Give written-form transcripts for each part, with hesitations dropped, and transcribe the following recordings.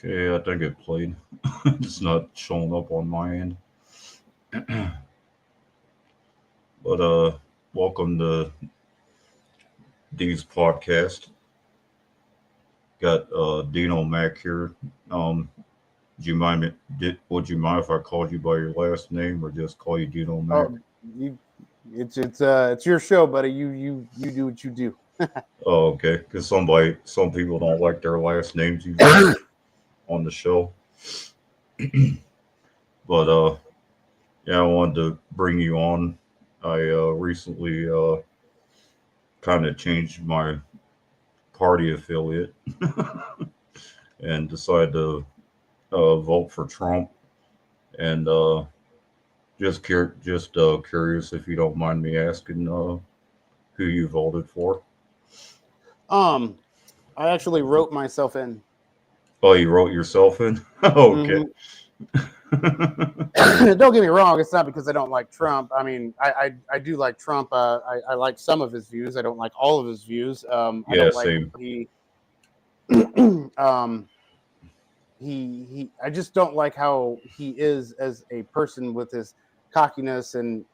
Okay, I think it played. It's not showing up on my end. But welcome to Dean's podcast. Got Dean O Macks here. Um, do you mind me? Would you mind if I called you by your last name or just call you Dean O Macks? Oh, you, it's your show, buddy. You do what you do. Oh, okay. Because some people don't like their last names usually on the show. But yeah, I wanted to bring you on. I recently kind of changed my party affiliate and decided to vote for Trump. And curious if you don't mind me asking who you voted for. Um, I actually wrote myself in. Oh, you wrote yourself in? Okay. hmm Don't get me wrong. It's not because I don't like Trump. I mean, I do like Trump. I like some of his views. I don't like all of his views. I Yeah, don't like same. he um he. I just don't like how he is as a person with his cockiness and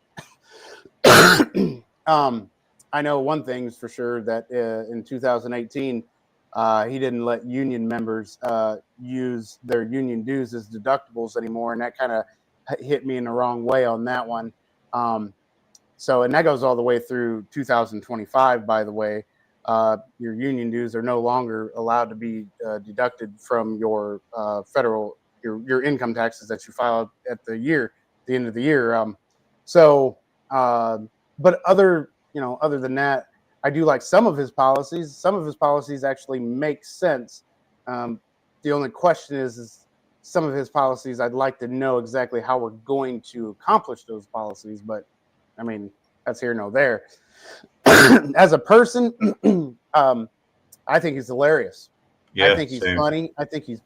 um, I know one thing's for sure that in 2018, he didn't let union members use their union dues as deductibles anymore, and that kind of hit me in the wrong way on that one. Um, and that goes all the way through 2025. By the way, your union dues are no longer allowed to be deducted from your federal your income taxes that you filed at the end of the year. So. Uh, but other than that, I do like some of his policies. Some of his policies actually make sense. Um, the only question is some of his policies. I'd like to know exactly how we're going to accomplish those policies. But I mean, that's here no there. As a person, I think he's hilarious. I Yeah, think he's same. funny. I think he's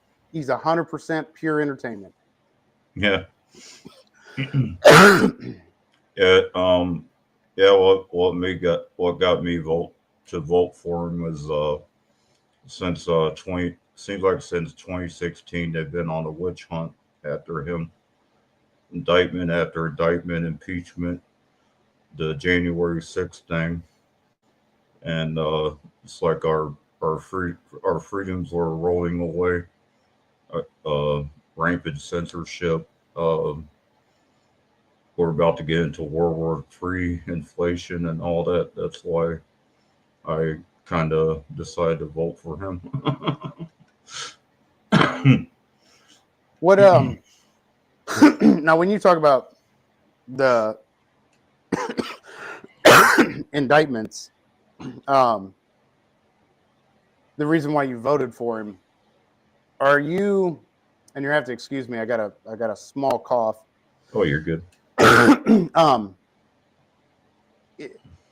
100% pure entertainment. Yeah. Yeah. Yeah. What got me vote for him was since 20 seems like since 2016 they've been on a witch hunt after him, indictment after indictment, impeachment, the January 6th thing, and it's like our freedoms were rolling away. Rampant censorship. Uh, we're about to get into World War III, inflation, and all that. That's why I kind of decided to vote for him. What now when you talk about the indictments, um, the reason why you voted for him, are you? And you have to excuse me. I got a small cough. Oh, you're good. um,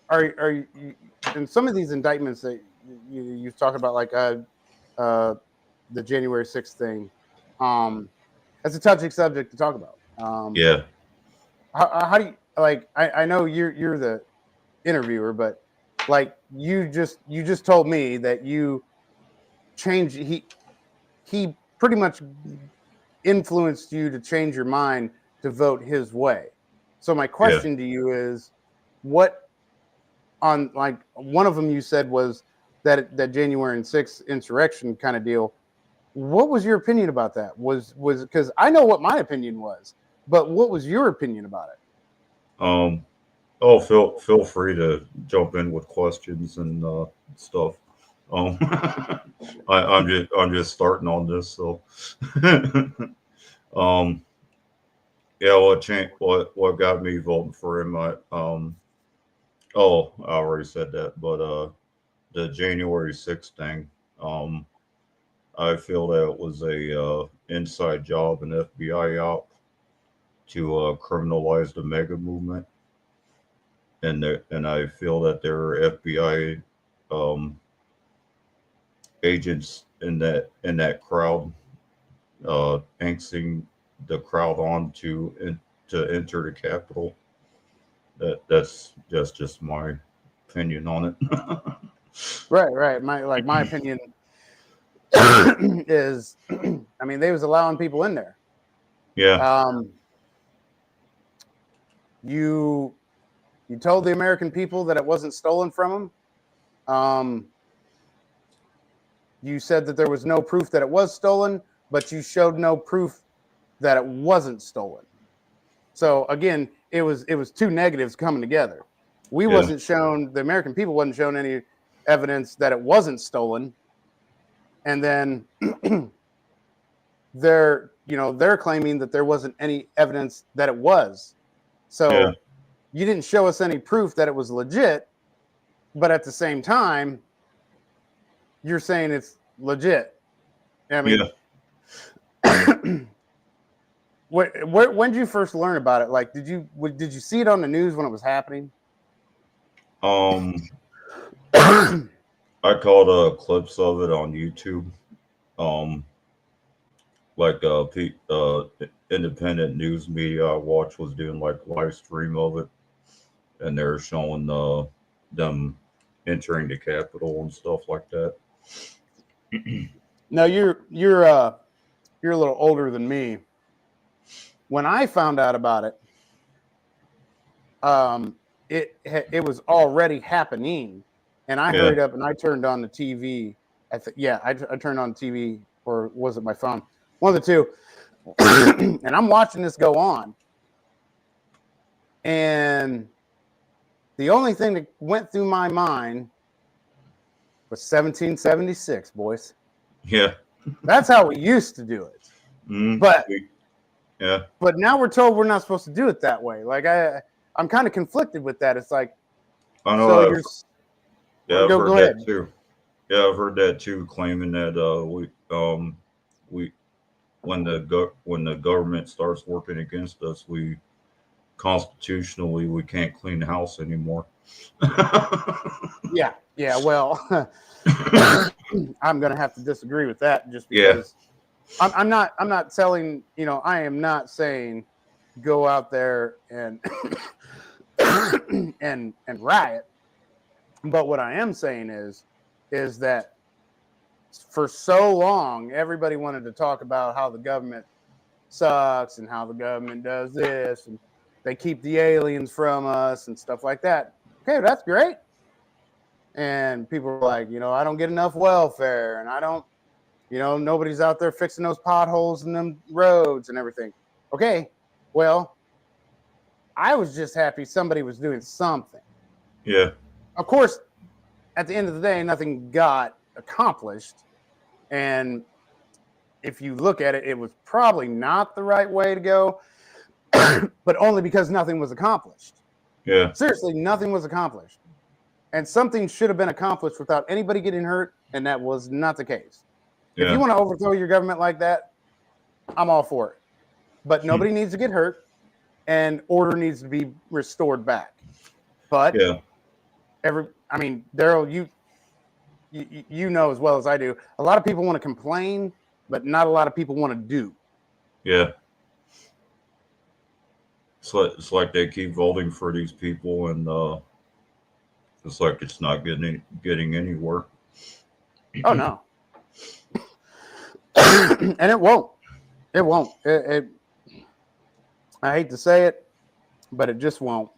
are you? In some of these indictments that you've talked about, like uh, the January 6th thing, that's a touchy subject to talk about. Yeah, How do you like? I know you're the interviewer, but like you just told me that you changed he pretty much influenced you to change your mind to vote his way. So my yeah. question to you is, what on like one of them you said was that January 6th insurrection kind of deal. What was your opinion about that? Was because I know what my opinion was, but what was your opinion about it? Um. Oh, feel free to jump in with questions and stuff. Um. I'm just starting on this, so. um. Yeah. What got me voting for him? I already said that, but the January 6th thing. Um. I feel that it was a inside job, an FBI op to criminalize the mega movement, and I feel that there are FBI um, agents in that crowd, anxing the crowd on to enter the Capitol. That's just my opinion on it. Right. My opinion. is, I mean, they was allowing people in there. Yeah. You told the American people that it wasn't stolen from them. You said that there was no proof that it was stolen, but you showed no proof that it wasn't stolen. So again, it was two negatives coming together. We wasn't shown, the American people wasn't shown any evidence that it wasn't stolen, and then they're claiming that there wasn't any evidence that it was. So you didn't show us any proof that it was legit, but at the same time, you're saying it's legit. I mean, when did you first learn about it? Like, did you see it on the news when it was happening? I caught clips of it on YouTube. Like independent news media I watch was doing like live stream of it, and they're showing them entering the Capitol and stuff like that. Now you're a little older than me. When I found out about it, it was already happening, and I hurried up and I turned on the TV. I turned on the TV, or was it my phone? One of the two. And I'm watching this go on, and the only thing that went through my mind was 1776, boys. Yeah. That's how we used to do it. But now we're told we're not supposed to do it that way. Like I'm kind of conflicted with that. It's like, I know. So I've heard that too. Yeah, I've heard that too, claiming that when the government starts working against us, we can't clean the house anymore. Yeah. Well, I'm gonna have to disagree with that, just because I'm not telling, I am not saying go out there and and riot. But what I am saying is that for so long, everybody wanted to talk about how the government sucks and how the government does this and they keep the aliens from us and stuff like that. Okay, that's great. And people are like, I don't get enough welfare, and I don't, nobody's out there fixing those potholes in them roads and everything. Okay, well, I was just happy somebody was doing something. Yeah. Of course, at the end of the day, nothing got accomplished. And if you look at it, it was probably not the right way to go, but only because nothing was accomplished. Yeah. Seriously, nothing was accomplished. And something should have been accomplished without anybody getting hurt, and that was not the case. Yeah. If you want to overthrow your government like that, I'm all for it. But nobody needs to get hurt, and order needs to be restored back. But Daryl, you know as well as I do, a lot of people want to complain, but not a lot of people want to do. Yeah. It's like they keep voting for these people, and it's like it's not getting anywhere. Oh no. And it won't. It won't. I hate to say it, but it just won't.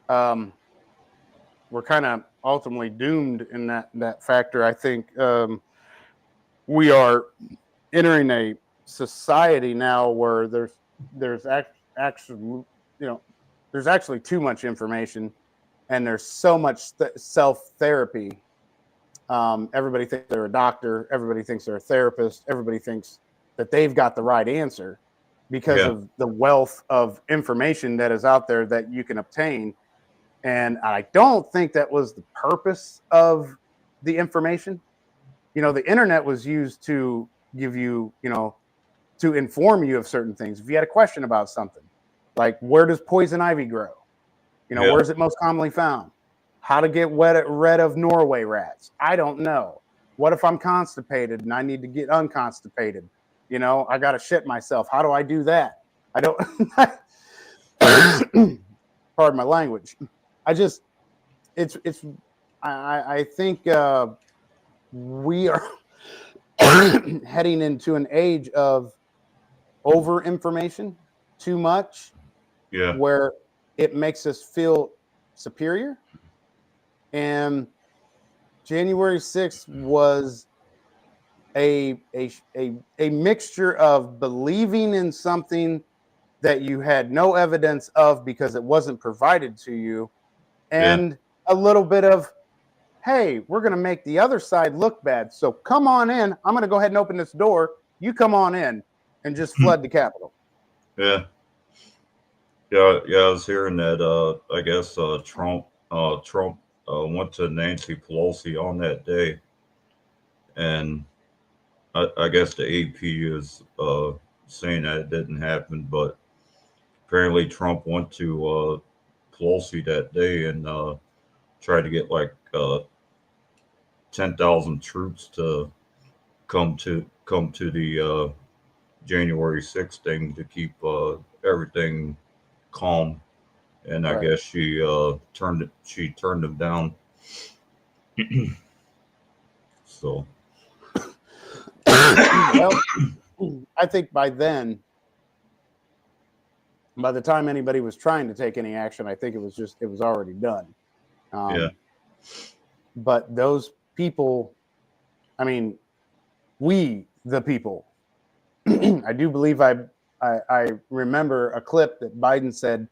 We're kind of ultimately doomed in that factor. I think we are entering a society now where there's actually too much information, and there's so much self-therapy. Everybody thinks they're a doctor. Everybody thinks they're a therapist. Everybody thinks that they've got the right answer because of the wealth of information that is out there that you can obtain. And I don't think that was the purpose of the information. The internet was used to give you, to inform you of certain things. If you had a question about something, like where does poison ivy grow? Where is it most commonly found? How to get rid of Norway rats? I don't know. What if I'm constipated and I need to get unconstipated? I got to shit myself. How do I do that? I don't. Pardon my language. I think we are heading into an age of over information, too much, Yeah. where it makes us feel superior. And January 6th was a mixture of believing in something that you had no evidence of because it wasn't provided to you, Yeah. and a little bit of, hey, we're going to make the other side look bad. So come on in. I'm going to go ahead and open this door. You come on in and just flood the Capitol. Yeah. Yeah. Yeah. I was hearing that. I guess Trump went to Nancy Pelosi on that day, and I guess the AP is saying that it didn't happen, but apparently Trump went to Pelosi that day and tried to get like 10,000 troops to come to the January 6th thing to keep everything calm. And I Right. guess she turned them down. So Well, I think by the time anybody was trying to take any action, I think it was already done. yeah, But those people, I mean, we the people. I do believe I remember a clip that Biden said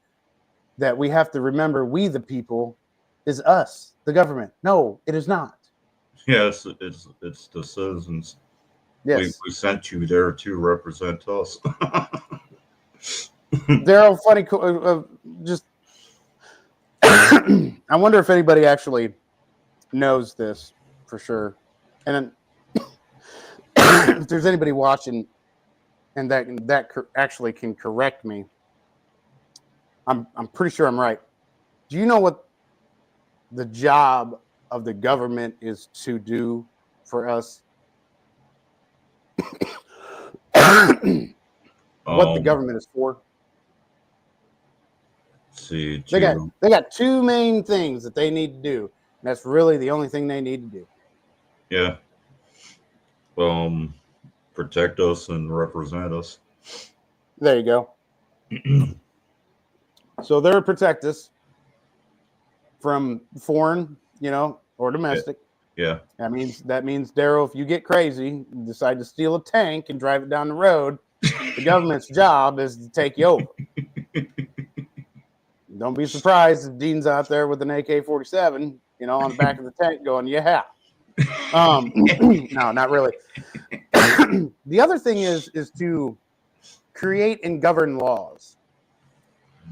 that we have to remember we the people is us, the government. No, it is not. yeah, it's the citizens. We Yes. we sent you there to represent us. Daryl, funny, just I wonder if anybody actually knows this for sure. And if there's anybody watching and that actually can correct me, I'm pretty sure I'm right. Do you know what the job of the government is to do for us? What the um, government is for? see They got to they got two main things that they need to do. And that's really the only thing they need to do. yeah, um, protect us and represent us. There you go. So they're protect us from foreign, or Yeah, domestic. yeah, That means Daryl, if you get crazy, you decide to steal a tank and drive it down the road, the government's job is to take you over. Don't be surprised if Dean's out there with an AK-47, on the back of the tank going, yeah. No, not really. The other thing is to create and govern laws.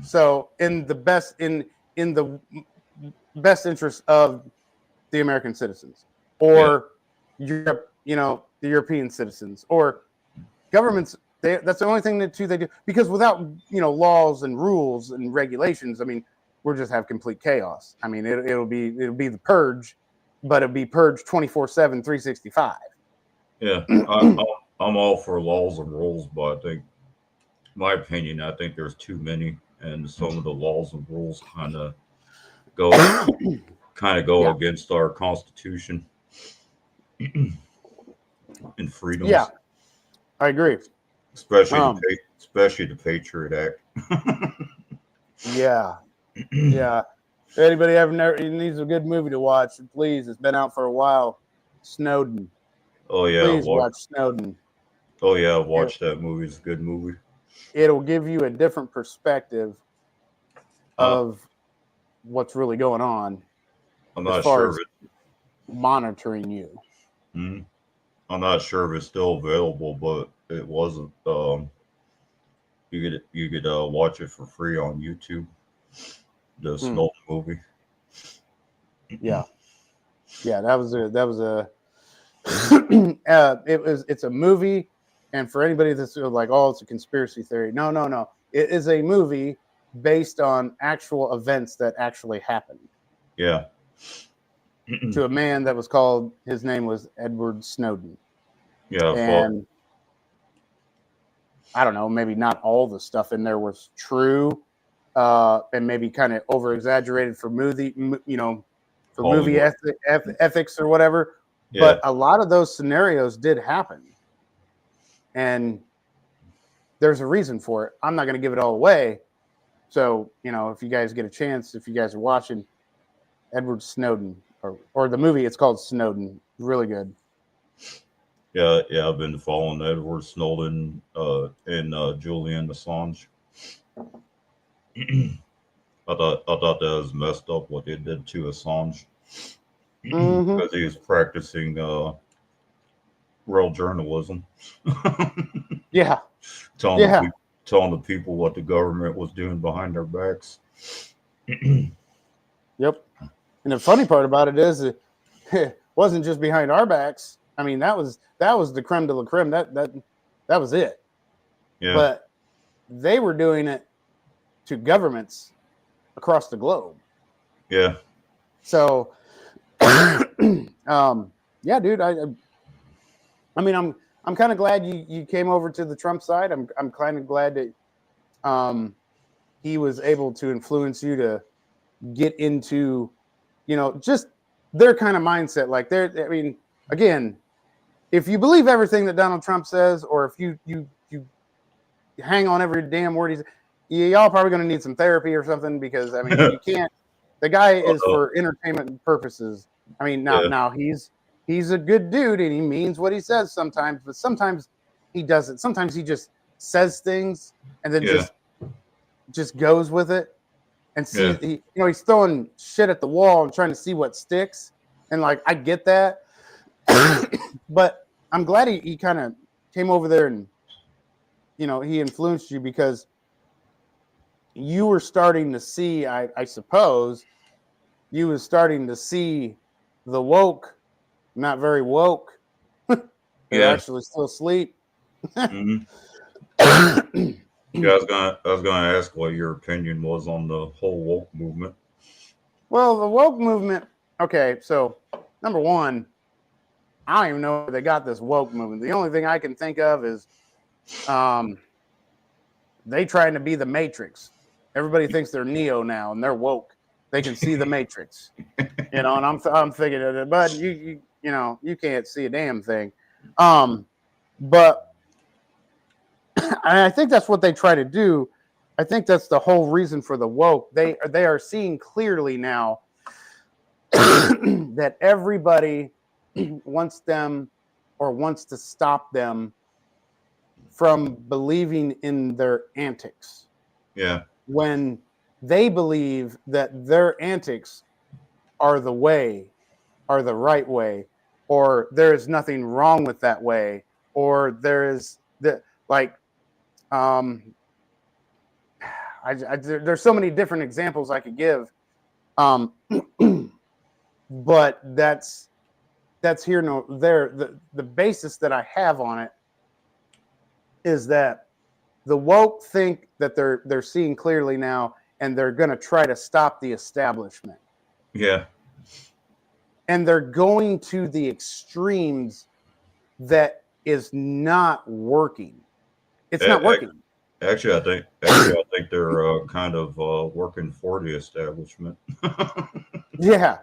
So in the best interest of the American citizens, yeah, or Europe, the European citizens, or governments. That's the only thing that they do, because without laws and rules and regulations, we'll just have complete chaos. It'll be the purge, but it'll be purge 24/7, 365. yeah. I'm all for laws and rules, but I think, my opinion, I think there's too many, and some of the laws and rules go go Yeah, against our Constitution and yeah, freedoms, I agree. Um, especially the Patriot Act. yeah, yeah. If anybody needs a good movie to watch, please, it's been out for a while. Snowden. Oh yeah, Please watch Snowden. I've watched that movie. It's a good movie. It'll give you a different perspective Uh, of what's really going on I'm as not far sure as if monitoring you. hmm, I'm not sure if it's still available, but it wasn't. You could watch it for free on YouTube. The Hmm. Snowden movie. Yeah, yeah. That was a. It's a movie, and for anybody that's like, oh, it's a conspiracy theory. No, no, no. It is a movie based on actual events that actually happened Yeah. to a man that was called. His name was Edward Snowden, Yeah. Fuck. and I don't know, maybe not all the stuff in there was true, and maybe kind of over exaggerated for movie, for movie Hollywood. ethics or whatever. But a lot of those scenarios did happen. And there's a reason for it. I'm not going to give it all away. So, if you guys get a chance, if you guys are watching Edward Snowden or the movie, it's called Snowden. Really good. Yeah, I've been following Edward Snowden and Julian Assange. I thought that was messed up what they did to Assange because he was practicing real journalism. Yeah. telling the people what the government was doing behind their backs. Yep. And the funny part about it is it wasn't just behind our backs. I mean, that was the creme de la creme. That was it. Yeah. But they were doing it to governments across the globe. Yeah. So, yeah, dude. I mean, I'm kind of glad you came over to the Trump side. I'm kind of glad that he was able to influence you to get into, just their kind of mindset. Like I mean, again, if you believe everything that Donald Trump says, or if you hang on every damn word he's, y'all probably going to need some therapy or something, because I mean, you can't. The guy is for entertainment purposes. I mean, now he's a good dude and he means what he says sometimes, but sometimes he doesn't. Sometimes he just says things and then just goes with it. And see, he's throwing shit at the wall and trying to see what sticks. And like, I get that, but I'm glad he kind of came over there and, he influenced you, because you were starting to see, I suppose, you were starting to see the woke, not very woke. They're actually still asleep. Mm-hmm. Yeah, I was gonna ask what your opinion was on the whole woke movement. Well, the woke movement. Okay, so number one, I don't even know where they got this woke movement. The only thing I can think of is, they trying to be the Matrix. Everybody thinks they're Neo now and they're woke. They can see the Matrix, and I'm thinking of it, but you can't see a damn thing. But I think that's what they try to do. I think that's the whole reason for the woke. They are seeing clearly now that everybody wants them or wants to stop them from believing in their antics. Yeah. When they believe that their antics are the way, are the right way, or there is nothing wrong with that way, or there is there's so many different examples I could give, but that's here no there. The basis that I have on it is that the woke think that they're seeing clearly now, and they're going to try to stop the establishment. Yeah. And they're going to the extremes that is not working. It's not working. Actually, I think they're kind of working for the establishment. Yeah,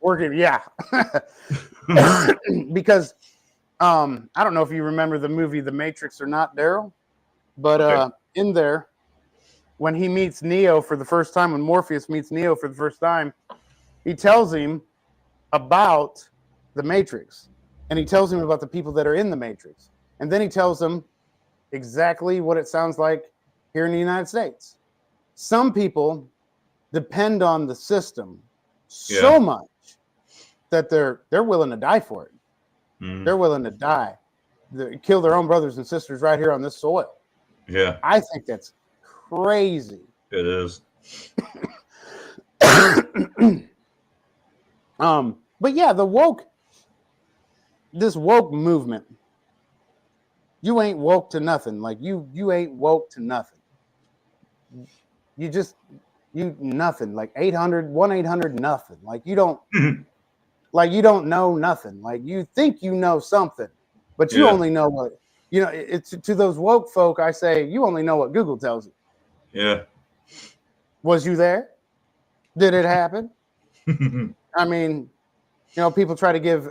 working. Yeah, because I don't know if you remember the movie The Matrix or not, Daryl, but in there, when he meets Neo for the first time, when Morpheus meets Neo for the first time, he tells him about the Matrix, and he tells him about the people that are in the Matrix, and then he tells him exactly what it sounds like here in the United States. Some people depend on the system so much that they're willing to die for it. Mm. They're willing to die, kill their own brothers and sisters right here on this soil. Yeah, I think that's crazy. It is. But yeah, this woke movement, you ain't woke to nothing. Like you ain't woke to nothing. You nothing. Like 1-800 nothing. Like you don't like you don't know nothing. Like you think you know something, but you only know what it's to those woke folk. I say you only know what Google tells you. Yeah. Was you there? Did it happen? I mean, people try to give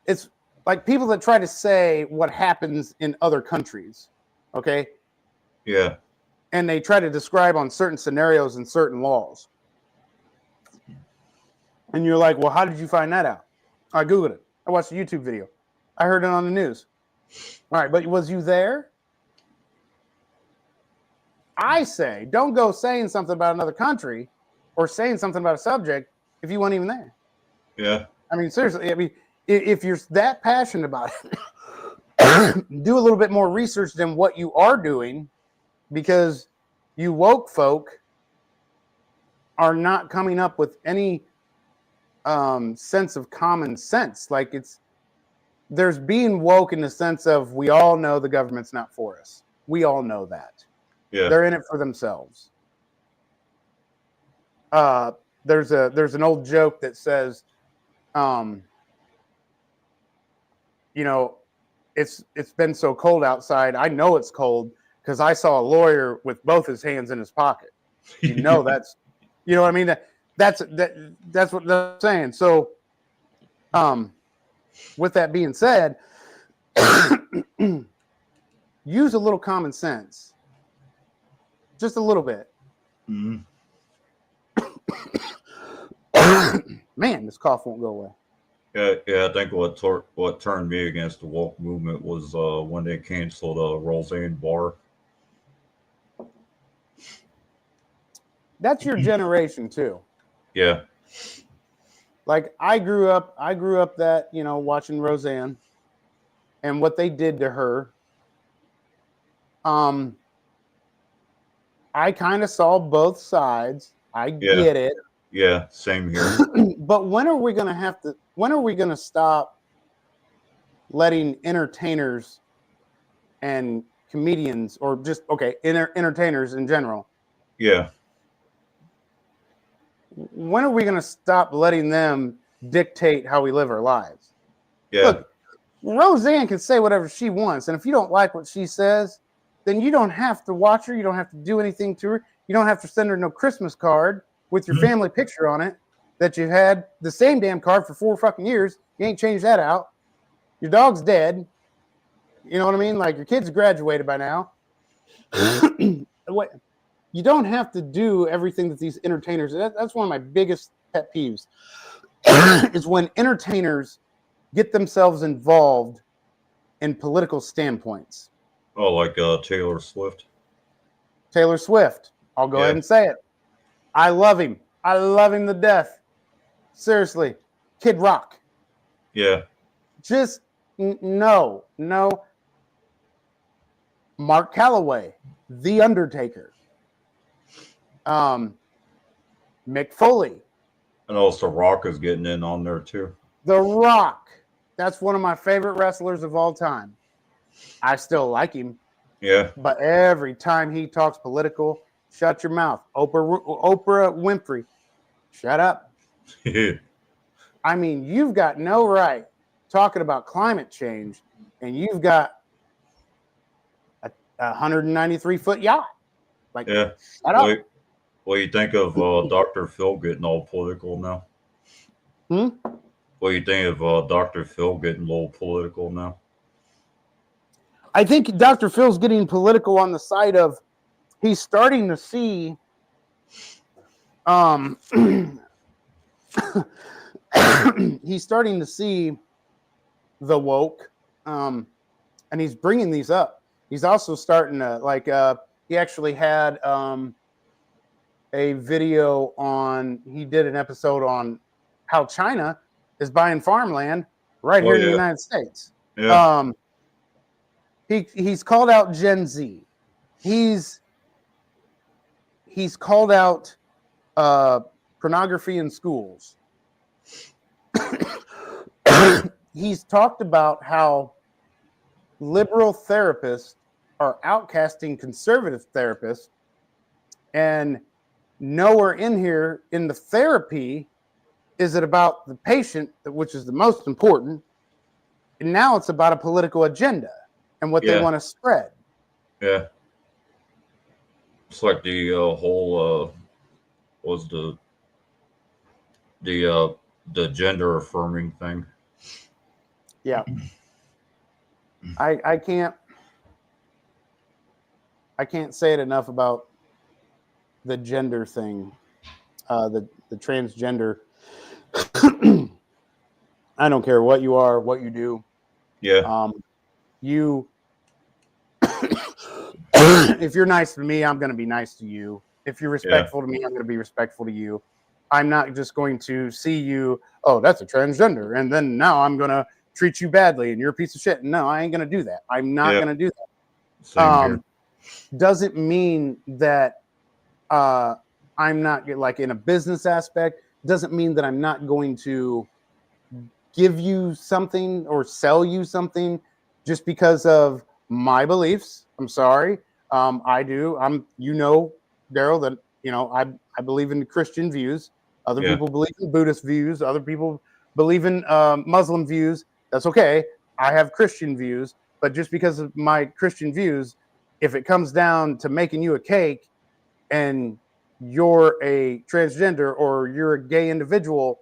it's like people that try to say what happens in other countries, okay? Yeah. And they try to describe on certain scenarios and certain laws. And you're like, well, how did you find that out? I Googled it. I watched a YouTube video. I heard it on the news. All right, but was you there? I say, don't go saying something about another country or saying something about a subject if you weren't even there. Yeah. I mean, seriously, I mean, if you're that passionate about it, do a little bit more research than what you are doing, because you woke folk are not coming up with any sense of common sense. Like there's being woke in the sense of we all know the government's not for us. We all know that. Yeah. They're in it for themselves. There's an old joke that says, it's been so cold outside. I know it's cold because I saw a lawyer with both his hands in his pocket. That's, you know what I mean? That's what they're saying. So, with that being said, use a little common sense, just a little bit. Mm-hmm. Man, this cough won't go away. Yeah. I think what turned me against the woke movement was when they canceled Roseanne Barr. That's your generation too. Yeah. Like I grew up that, watching Roseanne and what they did to her. I kind of saw both sides. I get it. Yeah, same here. But when are we going to stop letting entertainers and comedians, or just, entertainers in general? Yeah. When are we going to stop letting them dictate how we live our lives? Yeah. Look, Roseanne can say whatever she wants. And if you don't like what she says, then you don't have to watch her. You don't have to do anything to her. You don't have to send her no Christmas card with your family picture on it that you had the same damn card for 4 fucking years. You ain't changed that out. Your dog's dead. You know what I mean? Like, your kids graduated by now. What? You don't have to do everything that these entertainers. That's one of my biggest pet peeves. Is when entertainers get themselves involved in political standpoints. Oh, like Taylor Swift. Taylor Swift. I'll go ahead and say it. I love him. I love him to death. Seriously. Kid Rock. Yeah. Just no. Mark Calloway. The Undertaker. Mick Foley. And also Rock is getting in on there too. The Rock. That's one of my favorite wrestlers of all time. I still like him. Yeah. But every time he talks political, shut your mouth. Oprah Winfrey, shut up. I mean, you've got no right talking about climate change, and you've got a 193-foot yacht. Like, yeah. Shut up. What do you think of Dr. Phil getting all political now? What do you think of Dr. Phil getting a little political now? I think Dr. Phil's getting political on the side of he's starting to see he's starting to see the woke, and he's bringing these up. He's also starting to he actually had a video he did an episode on how China is buying farmland right here in the United States. Yeah. He's called out Gen Z. He's called out pornography in schools. He's talked about how liberal therapists are outcasting conservative therapists, and nowhere in here in the therapy is it about the patient, which is the most important. And now it's about a political agenda and what they want to spread. Yeah. It's like the whole the gender affirming thing. Yeah. I can't say it enough about the gender thing, the transgender. I don't care what you are, what you do. Yeah. You, if you're nice to me, I'm going to be nice to you. If you're respectful to me, I'm going to be respectful to you. I'm not just going to see you, oh, that's a transgender, and then now I'm going to treat you badly and you're a piece of shit. No, I ain't going to do that. I'm not going to do that. Same here. Doesn't mean that I'm not, like, in a business aspect, doesn't mean that I'm not going to give you something or sell you something just because of my beliefs. I'm sorry. I do. Daryl, that, I believe in Christian views. Other Yeah. people believe in Buddhist views. Other people believe in Muslim views. That's okay. I have Christian views, but just because of my Christian views, if it comes down to making you a cake and you're a transgender or you're a gay individual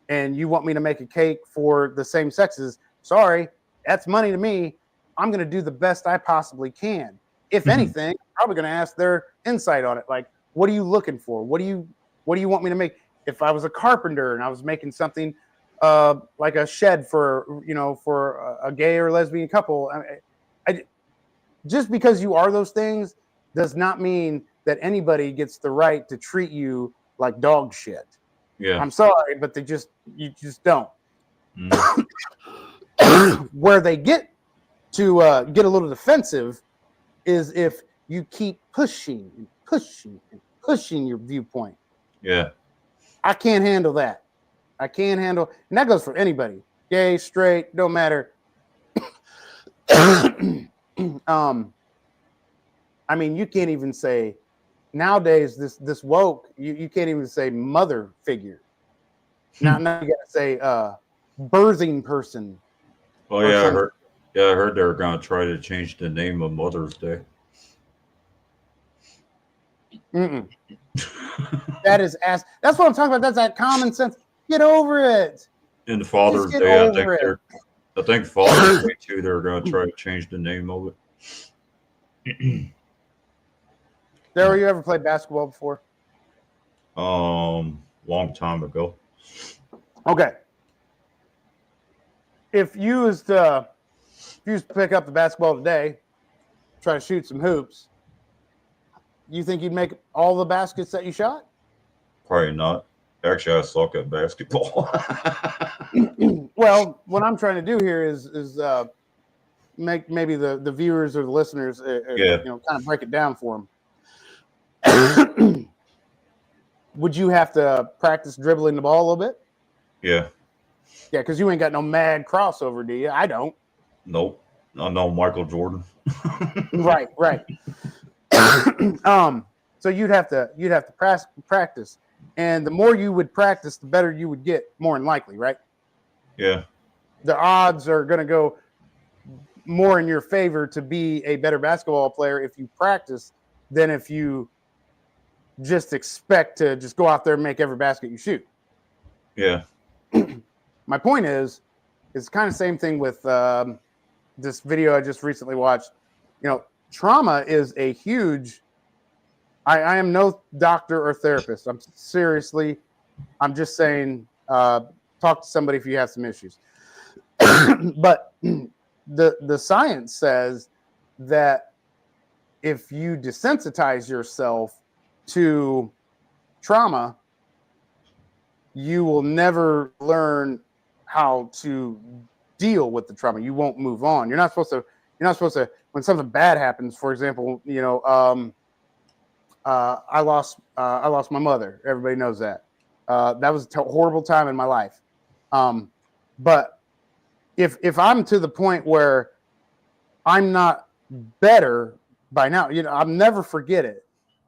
and you want me to make a cake for the same sexes, sorry, that's money to me. I'm going to do the best I possibly can. If anything, I'm probably going to ask their insight on it. Like, what are you looking for? What do you want me to make? If I was a carpenter and I was making something like a shed for a gay or lesbian couple, just because you are those things does not mean that anybody gets the right to treat you like dog shit. Yeah. I'm sorry, but you just don't. Where they get to get a little defensive is if you keep pushing and pushing and pushing your viewpoint. Yeah. I can't handle that. And that goes for anybody, gay, straight, don't matter. I mean, you can't even say nowadays this woke. You can't even say mother figure. Now you got to say birthing person. Oh yeah, I heard. Yeah, I heard they were going to try to change the name of Mother's Day. That is that's what I'm talking about. That's that common sense. Get over it. And Father's Day, I think Father's Day too. They're going to try to change the name of it. Daryl, you ever played basketball before? Long time ago. Okay. If you was to pick up the basketball today, try to shoot some hoops, you think you'd make all the baskets that you shot? Probably not. Actually, I suck at basketball. Well, what I'm trying to do here is make maybe the viewers or the listeners, kind of break it down for them. Would you have to practice dribbling the ball a little bit? Yeah. Yeah, because you ain't got no mad crossover, do you? I don't. Nope. I know Michael Jordan. Right. So you'd have to practice, and the more you would practice, the better you would get, more than likely, right? Yeah. The odds are going to go more in your favor to be a better basketball player if you practice than if you just expect to just go out there and make every basket you shoot. Yeah. My point is, it's kind of the same thing with this video I just recently watched. Trauma is a huge. I am no doctor or therapist. I'm just saying, talk to somebody if you have some issues. But the science says that if you desensitize yourself to trauma, you will never learn how to deal with the trauma. You won't move on. You're not supposed to, when something bad happens, for example, I lost my mother. Everybody knows that. That was a horrible time in my life. But if I'm to the point where I'm not better by now, I'll never forget it.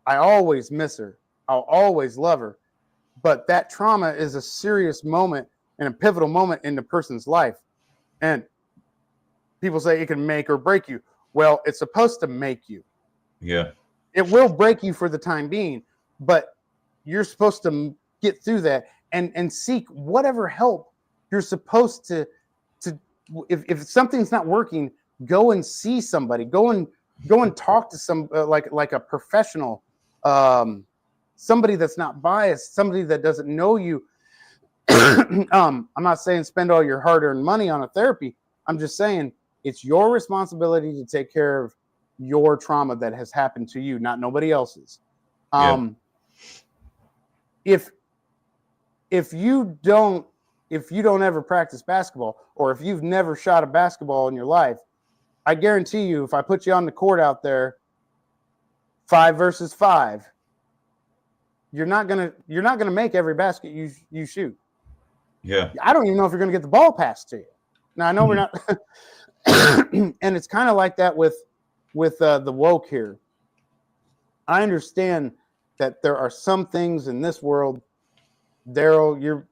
I always miss her. I'll always love her. But that trauma is a serious moment and a pivotal moment in the person's life. And people say it can make or break you. Well, it's supposed to make you. Yeah. It will break you for the time being, but you're supposed to get through that. and seek whatever help you're supposed to. If something's not working, go and see somebody. Go and talk to some like a professional, somebody that's not biased, somebody that doesn't know you. I'm not saying spend all your hard-earned money on a therapy. I'm just saying it's your responsibility to take care of your trauma that has happened to you, not nobody else's. If you don't ever practice basketball, or if you've never shot a basketball in your life, I guarantee you, if I put you on the court out there, 5 versus 5, you're not gonna make every basket you shoot. Yeah. I don't even know if you're gonna get the ball passed to you. Now I know we're not, and it's kind of like that with the woke here. I understand that there are some things in this world, Daryl, you're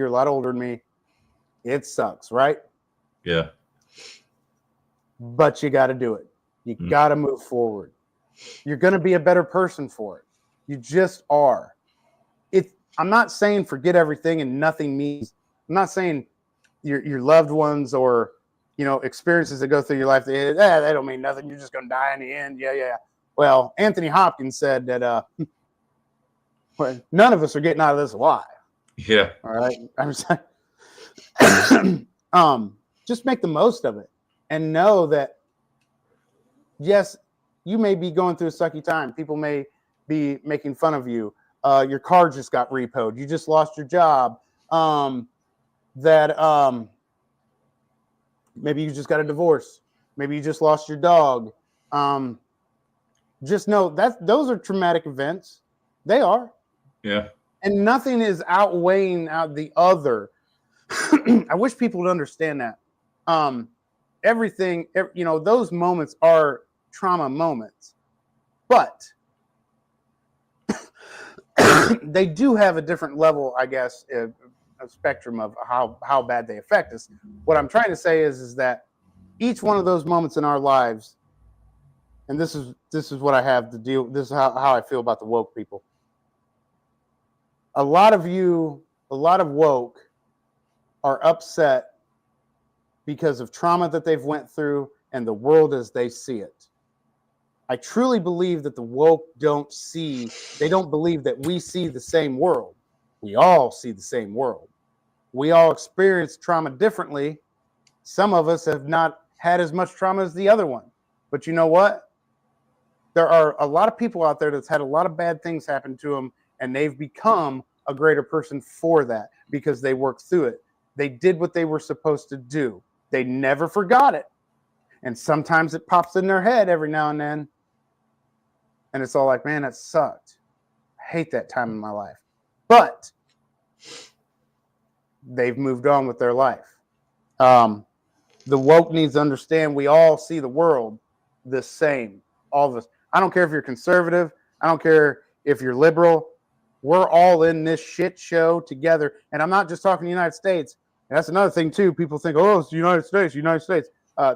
a lot older than me. It sucks, right? Yeah. But you got to do it. You got to move forward. You're going to be a better person for it. You just are. I'm not saying forget everything and nothing means. I'm not saying your loved ones or experiences that go through your life, they don't mean nothing. You're just going to die in the end. Yeah. Well, Anthony Hopkins said that none of us are getting out of this alive. Yeah. All right. I'm saying, just make the most of it and know that, yes, you may be going through a sucky time. People may be making fun of you. Your car just got repoed. You just lost your job. Maybe you just got a divorce. Maybe you just lost your dog. Just know that those are traumatic events. They are. Yeah. And nothing is outweighing out the other. I wish people would understand that. Everything, those moments are trauma moments, but they do have a different level, I guess, a spectrum of how bad they affect us. What I'm trying to say is that each one of those moments in our lives, and this is what I have to deal. This is how I feel about the woke people. A lot of woke are upset because of trauma that they've went through and the world as they see it. I truly believe that the woke don't believe that we see the same world. We all see the same world. We all experience trauma differently. Some of us have not had as much trauma as the other one. But you know what? There are a lot of people out there that's had a lot of bad things happen to them, and they've become a greater person for that because they worked through it. They did what they were supposed to do. They never forgot it. And sometimes it pops in their head every now and then. And it's all like, man, that sucked. I hate that time in my life. But they've moved on with their life. The woke needs to understand we all see the world the same. All of us. I don't care if you're conservative. I don't care if you're liberal. We're all in this shit show together. And I'm not just talking the United States. And that's another thing, too. People think, oh, it's the United States.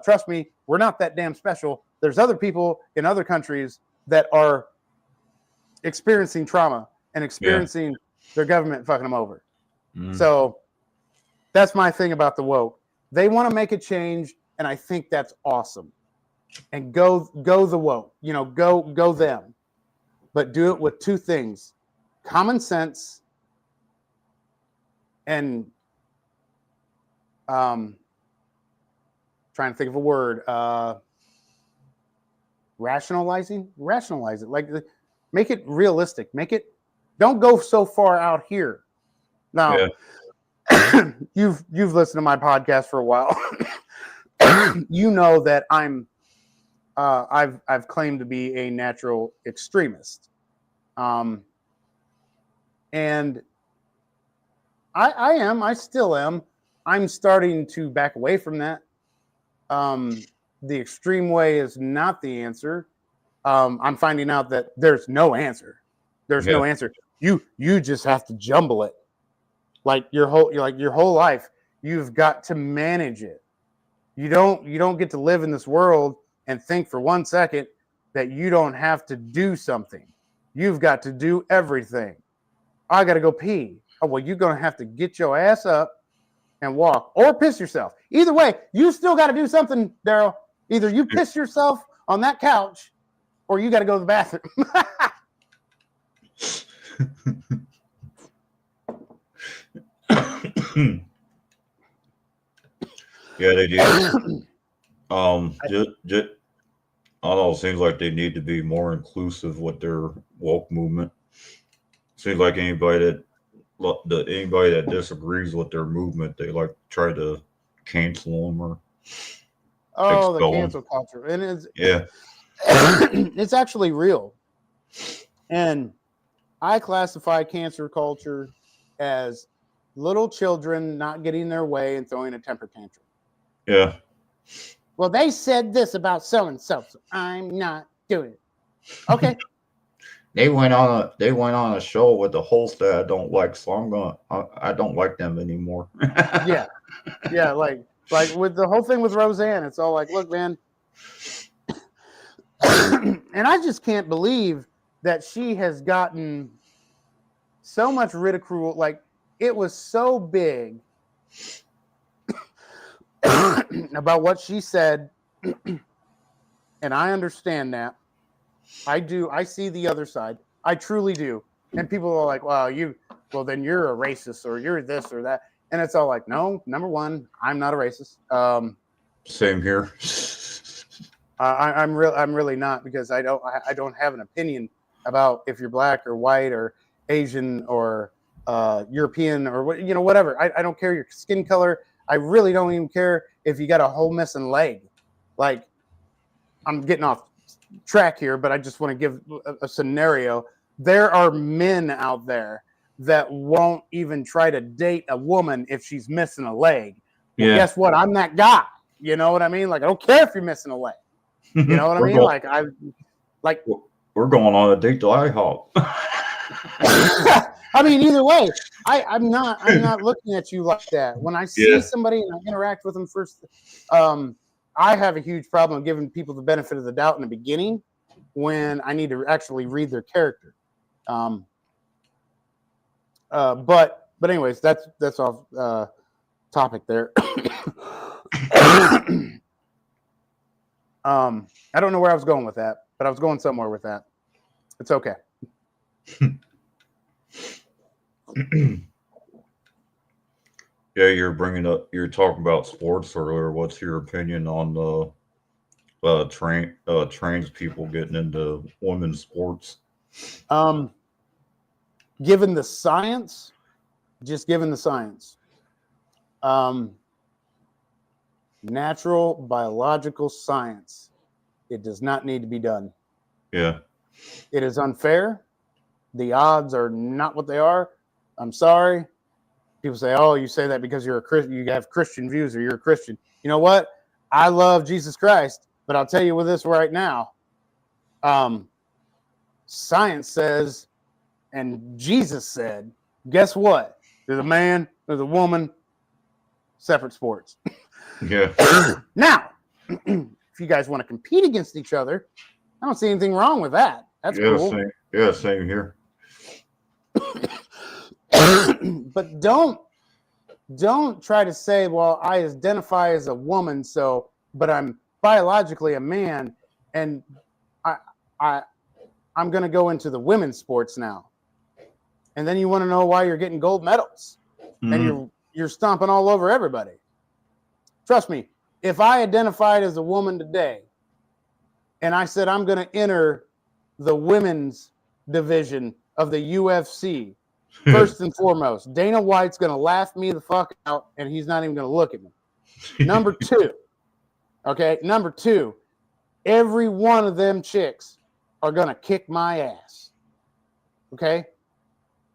Trust me, we're not that damn special. There's other people in other countries that are experiencing trauma and experiencing their government fucking them over. So that's my thing about the woke. They want to make a change, and I think that's awesome. And go the woke. Go them. But do it with two things. Common sense and trying to think of a word. Rationalize it. Like, make it realistic. Don't go so far out here. Now, you've listened to my podcast for a while. You know that I've claimed to be a natural extremist. And I still am. I'm starting to back away from that. The extreme way is not the answer. I'm finding out that there's no answer. No answer. You just have to jumble it. Like your whole life, you've got to manage it. You don't get to live in this world and think for 1 second that you don't have to do something. You've got to do everything. I got to go pee. Oh, well, you're going to have to get your ass up and walk or piss yourself. Either way, you still got to do something, Daryl. Either you piss yourself on that couch or you got to go to the bathroom. Yeah, they do. Just, I don't know. It seems like they need to be more inclusive with their woke movement. Seems like anybody that disagrees with their movement, they like try to cancel them or Oh, the expel them. cancel culture. And Yeah, it's actually real. And I classify cancer culture as little children not getting their way and throwing a temper tantrum. yeah. Well, they said this about so and so, so I'm not doing it. Okay. They went on a show with the host that I don't like, so I don't like them anymore. Yeah. Yeah, like with the whole thing with Roseanne, it's all like, look, man. And I just can't believe that she has gotten so much ridicule. Like, it was so big about what she said. And I understand that. I do. I see the other side. I truly do. And people are like, well, then you're a racist or you're this or that. And it's all like, no, number one, I'm not a racist. Same here. I'm really not, because I don't have an opinion about if you're black or white or Asian or European or whatever. I don't care your skin color. I really don't even care if you got a whole missing leg. Like, I'm getting off track here, but I just want to give a scenario. There are men out there that won't even try to date a woman if she's missing a leg. Well, guess what? I'm that guy. You know what I mean? Like, I don't care if you're missing a leg. You know what I mean? We're going on a date to IHOP. I mean, either way, I'm not looking at you like that. When I see somebody and I interact with them first, I have a huge problem giving people the benefit of the doubt in the beginning when I need to actually read their character. But anyways, that's off topic there. I don't know where I was going with that, but I was going somewhere with that. It's okay. Yeah, you're talking about sports earlier. What's your opinion on the trans people getting into women's sports? Given the science, natural biological science, it does not need to be done. Yeah. It is unfair. The odds are not what they are. I'm sorry. People say, oh, you say that because you're a Christian, you have Christian views, or you're a Christian. You know what? I love Jesus Christ, but I'll tell you with this right now. Science says, and Jesus said, guess what? There's a man, there's a woman, separate sports. Yeah. Now, if you guys want to compete against each other, I don't see anything wrong with that. That's cool. Same here. But don't try to say, well, I identify as a woman, but I'm biologically a man, and I'm going to go into the women's sports now. And then you want to know why you're getting gold medals, and you're stomping all over everybody. Trust me, if I identified as a woman today and I said I'm going to enter the women's division of the UFC, first and foremost, Dana White's going to laugh me the fuck out, and he's not even going to look at me. Number two, every one of them chicks are going to kick my ass, okay?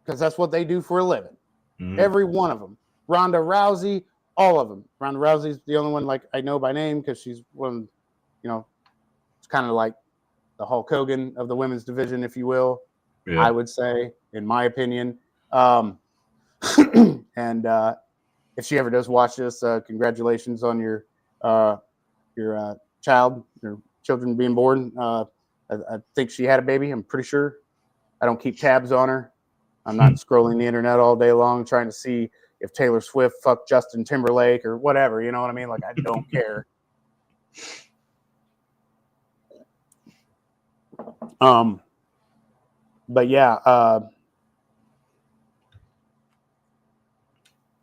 Because that's what they do for a living. Every one of them. Ronda Rousey, all of them. Ronda Rousey's the only one like I know by name because she's one, it's kind of like the Hulk Hogan of the women's division, if you will. Yeah. I would say, in my opinion. And if she ever does watch this, congratulations on your child, your children being born. I think she had a baby. I'm pretty sure. I don't keep tabs on her. I'm not scrolling the internet all day long trying to see if Taylor Swift fucked Justin Timberlake or whatever. You know what I mean? Like, I don't care. But yeah, I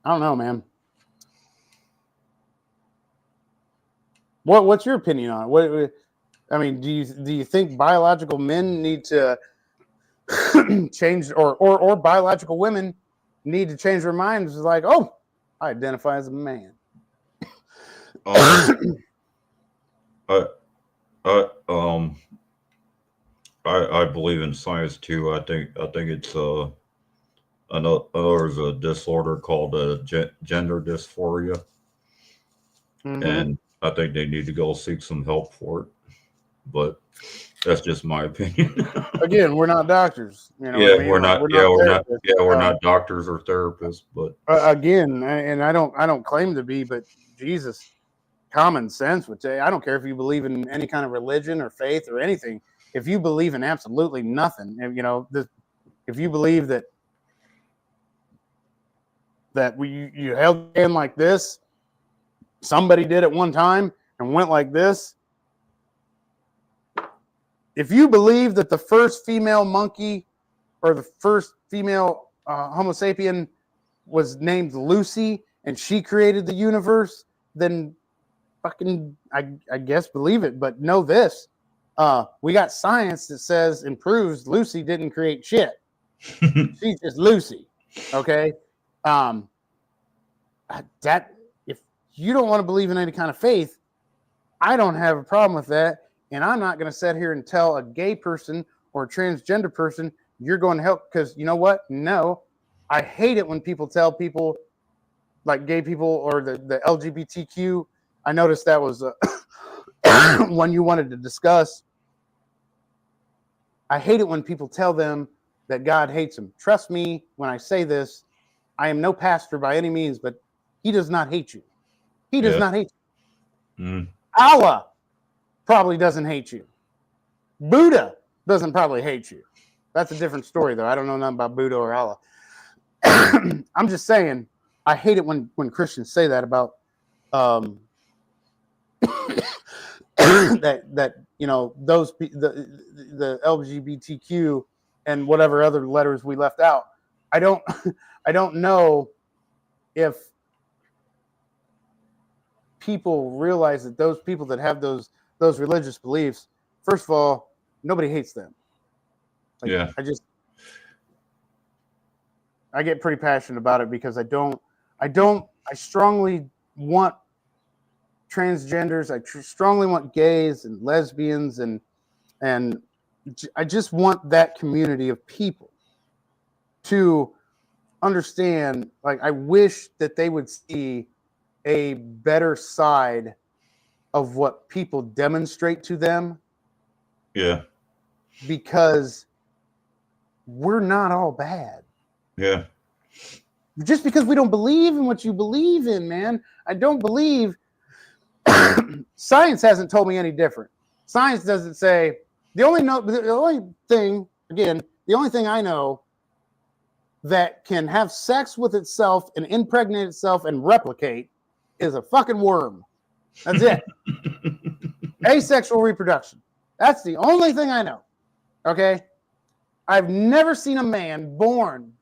don't know, man. What's your opinion on it? What I mean, do you think biological men need to change, or biological women need to change their minds? It's like, oh, I identify as a man. I, I I believe in science too. I think it's there's a disorder called gender dysphoria, and I think they need to go seek some help for it. But that's just my opinion. Again, we're not doctors. You know what I Yeah, mean? we're Like, not. we're Yeah, not we're not. therapists. Yeah, we're not doctors or therapists. But Again, and I don't claim to be, but Jesus, common sense would say, I don't care if you believe in any kind of religion or faith or anything. If you believe in absolutely nothing, you know, if you believe that you held in like this, somebody did at one time and went like this. If you believe that the first female monkey or the first female Homo sapien was named Lucy and she created the universe, then fucking, I guess believe it. But know this, we got science that says and proves Lucy didn't create shit. She's just Lucy. Okay. That if you don't want to believe in any kind of faith, I don't have a problem with that. And I'm not going to sit here and tell a gay person or a transgender person you're going to help, because you know what? No, I hate it when people tell people like gay people or the LGBTQ. I noticed that was one you wanted to discuss. I hate it when people tell them that God hates them. Trust me when I say this. I am no pastor by any means, but he does not hate you. He does not hate you. Mm. Allah probably doesn't hate you. Buddha doesn't probably hate you. That's a different story, though. I don't know nothing about Buddha or Allah. I'm just saying, I hate it when Christians say that about that you know, those the LGBTQ and whatever other letters we left out. I don't know if people realize that those people that have those religious beliefs, first of all, nobody hates them. Like, Yeah. I get pretty passionate about it because I strongly want transgenders. I strongly want gays and lesbians and I just want that community of people to understand. Like, I wish that they would see a better side of what people demonstrate to them. Yeah. Because we're not all bad. Yeah. Just because we don't believe in what you believe in, man. I don't believe. Science hasn't told me any different. Science doesn't say. The only thing I know that can have sex with itself and impregnate itself and replicate is a fucking worm. That's it. Asexual reproduction. That's the only thing I know. Okay? I've never seen a man born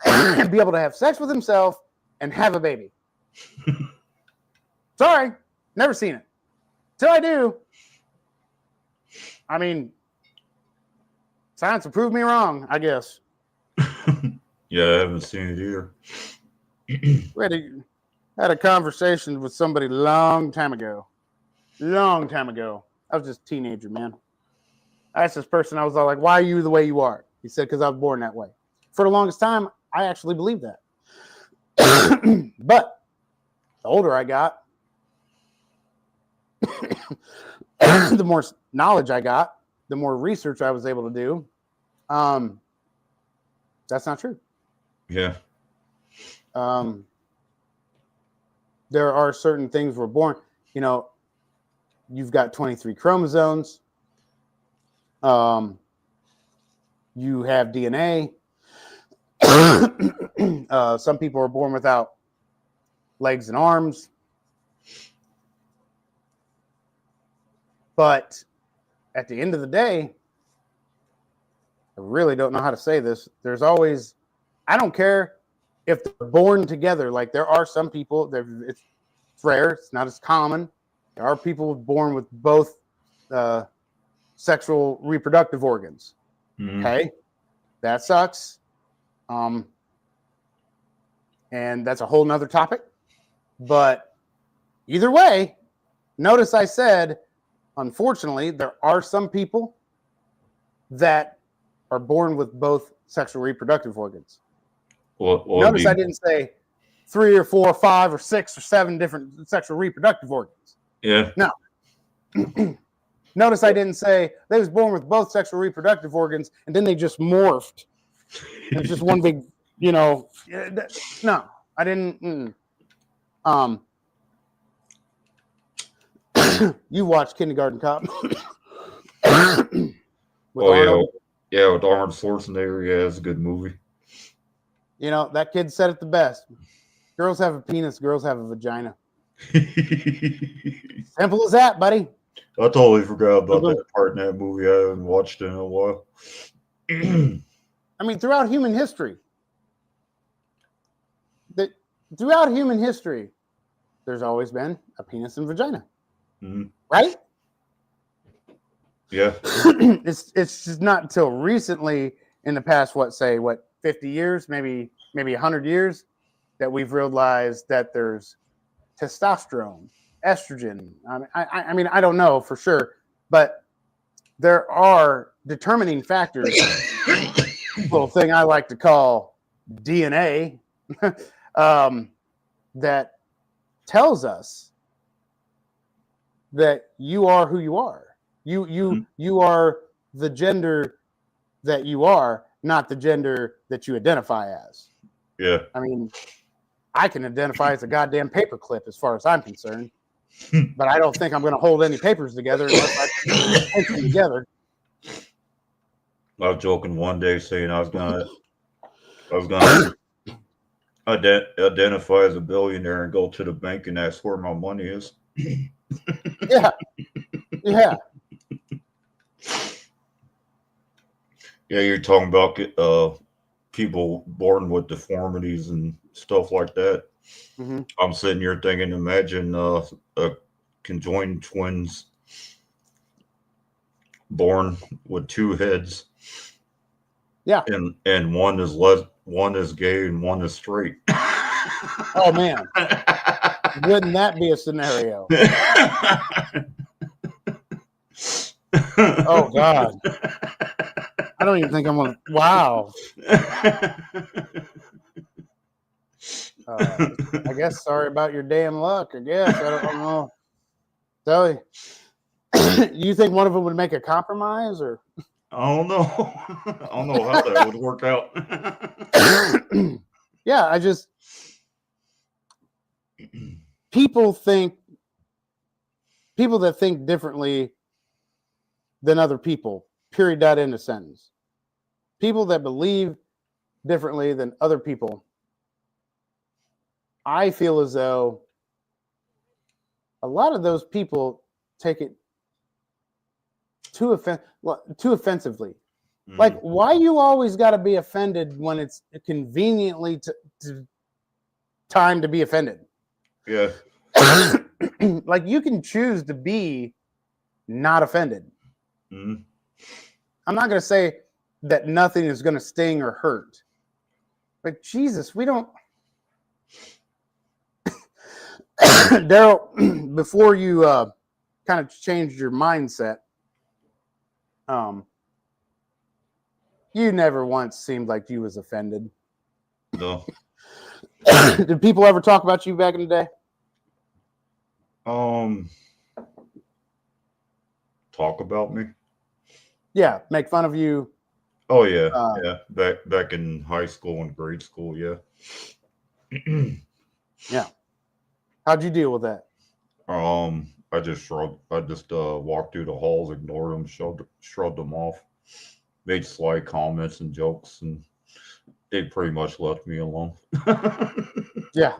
be able to have sex with himself and have a baby. Sorry, never seen it. Till I do. I mean, science will prove me wrong, I guess. Yeah, I haven't seen it either. We had a conversation with somebody long time ago. Long time ago. I was just a teenager, man. I asked this person, I was all like, why are you the way you are? He said, because I was born that way. For the longest time, I actually believed that. But the older I got, the more knowledge I got, the more research I was able to do. That's not true. Yeah. There are certain things we're born, you know, you've got 23 chromosomes. You have DNA. Some people are born without legs and arms. But at the end of the day, I really don't know how to say this. There's always, I don't care if they're born together. Like there are some people, it's rare, it's not as common. There are people born with both sexual reproductive organs. Mm-hmm. Okay, that sucks. And that's a whole nother topic. But either way, notice I said, unfortunately, there are some people that are born with both sexual reproductive organs. Notice I didn't say 3 or 4 or 5 or 6 or 7 different sexual reproductive organs. Yeah. No. Notice I didn't say they was born with both sexual reproductive organs and then they just morphed. It's just one big, no, I didn't. You watched Kindergarten Cop. With Arnold. Yeah, with Arnold Schwarzenegger. Yeah, it's a good movie. That kid said it the best. Girls have a penis, girls have a vagina. Simple as that, buddy. I totally forgot about that part in that movie. I haven't watched it in a while. I mean, throughout human history, there's always been a penis and vagina. Mm-hmm. Right? Yeah. It's just not until recently in the past, 50 years, maybe 100 years, that we've realized that there's testosterone, estrogen. I mean, I don't know for sure, but there are determining factors. Little thing I like to call DNA that tells us that you are who you are. You are the gender that you are, not the gender that you identify as. Yeah. I mean, I can identify as a goddamn paperclip as far as I'm concerned, but I don't think I'm going to hold any papers together unless I put them together. I was joking one day saying I was gonna identify as a billionaire and go to the bank and ask where my money is. Yeah. Yeah, you're talking about people born with deformities and stuff like that. Mm-hmm. I'm sitting here thinking, imagine conjoined twins born with 2 heads. Yeah, and one is gay and one is straight. Oh man, wouldn't that be a scenario? Oh God, I don't even think I'm gonna. Wow. I guess sorry about your damn luck. I guess I don't know. Tell you, you think one of them would make a compromise, or? I don't know. I don't know how that would work out. Yeah, people that think differently than other people, period, end of sentence. People that believe differently than other people, I feel as though a lot of those people take it too offensively. Mm-hmm. Like, why you always got to be offended when it's conveniently time to be offended? Yeah. Like, you can choose to be not offended. Mm-hmm. I'm not going to say that nothing is going to sting or hurt. But Jesus, we don't. Daryl, before you kind of changed your mindset, you never once seemed like you was offended. No. Did people ever talk about you back in the day? Talk about me? Yeah, make fun of you. Oh yeah, yeah. Back in high school and grade school, yeah. Yeah. How'd you deal with that? I just shrugged. I just walked through the halls, ignored them, shrugged them off. made sly comments and jokes, and they pretty much left me alone. Yeah.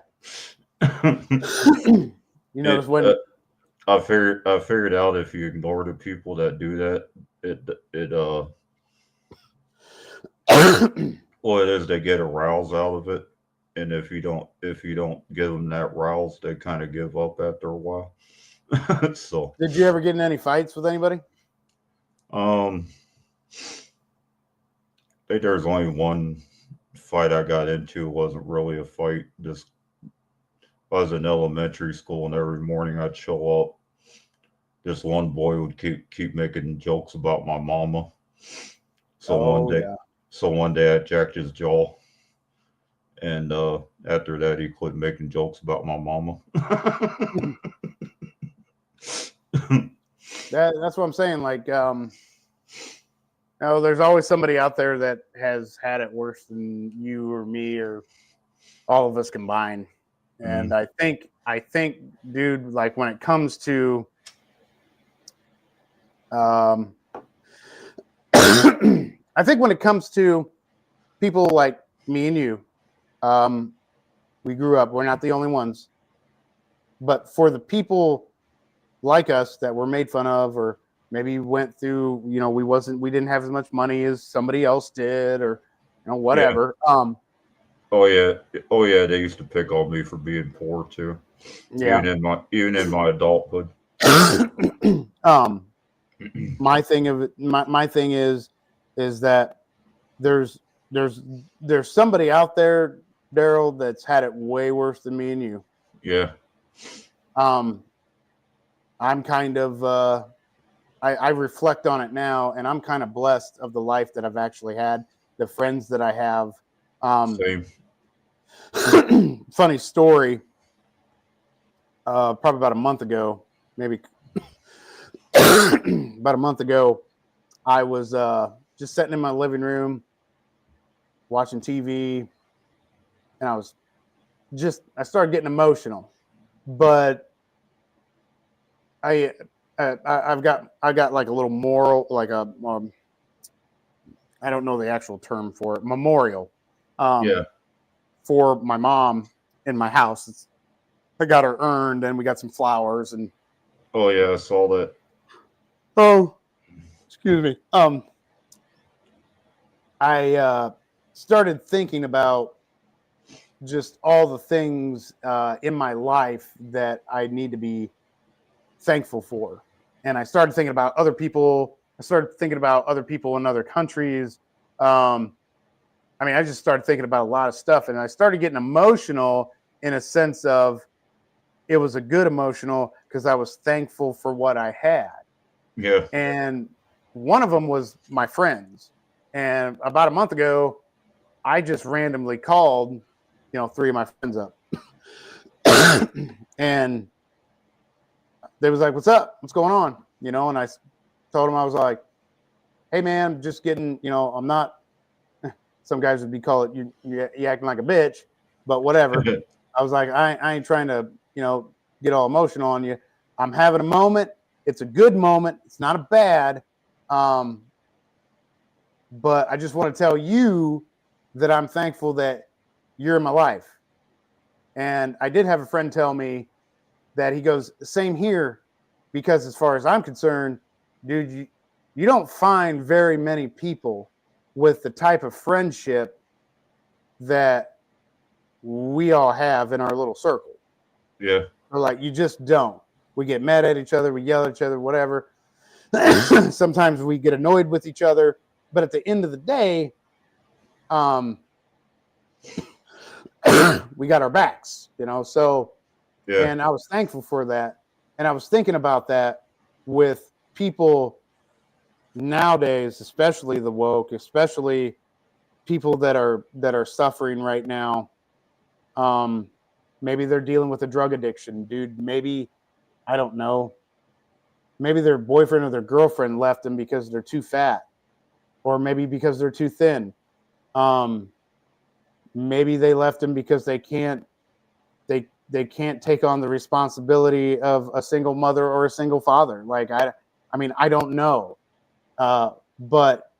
You notice it, when I figured out if you ignore the people that do that, it what it is, they get a rouse out of it, and if you don't give them that rouse, they kind of give up after a while. So, did you ever get in any fights with anybody? um, I think there's only one fight I got into. It wasn't really a fight. Just I was in elementary school, and every morning I'd show up. This one boy would keep making jokes about my mama. So one Oh day, yeah. I jacked his jaw, and after that he quit making jokes about my mama. That's what I'm saying. Like, no, there's always somebody out there that has had it worse than you or me or all of us combined. And Mm, I think, dude, like when it comes to, um, I think when it comes to people like me and you, we grew up. We're not the only ones, but for the people like us that were made fun of, or maybe went through, we didn't have as much money as somebody else did, or yeah. whatever. Oh yeah. Oh yeah. They used to pick on me for being poor too, Yeah. even in my adulthood. um, my thing is that there's there's there's somebody out there, Daryl, that's had it way worse than me and you. Yeah. Um, I'm kind of I reflect on it now, and I'm kind of blessed of the life that I've actually had, the friends that I have. Um, Same. funny story. Probably about a month ago, maybe about a month ago, I was just sitting in my living room watching TV, and I started getting emotional. But I, I got like a little moral, like I don't know the actual term for it, memorial, Yeah. for my mom in my house. I got her urn, and we got some flowers, and Oh yeah. I saw that. oh, excuse me. I started thinking about just all the things in my life that I need to be thankful for. And I started thinking about other people. I started thinking about other people in other countries. Um, I mean, I just started thinking about a lot of stuff, and I started getting emotional in a sense of it was a good emotional because I was thankful for what I had. Yeah. And one of them was my friends. And about a month ago, I just randomly called, three of my friends up. And they was like, "What's up? What's going on?" And I told them, I was like, "Hey man, just getting, I'm not," some guys would be called you acting like a bitch, but whatever. I was like, I ain't trying to, get all emotional on you. I'm having a moment. It's a good moment. It's not a bad. Um, but I just want to tell you that I'm thankful that you're in my life. And I did have a friend tell me that he goes, "Same here," because as far as I'm concerned, dude, you don't find very many people with the type of friendship that we all have in our little circle. Yeah. Or like, you just don't. We get mad at each other, we yell at each other, whatever. Sometimes we get annoyed with each other, but at the end of the day, um, we got our backs, So, Yeah. and I was thankful for that, and I was thinking about that with people nowadays, especially the woke, especially people that are suffering right now. Um, maybe they're dealing with a drug addiction, dude. Maybe, I don't know. Maybe their boyfriend or their girlfriend left them because they're too fat, or maybe because they're too thin. Um, maybe they left them because they can't take on the responsibility of a single mother or a single father. Like I mean, I don't know, but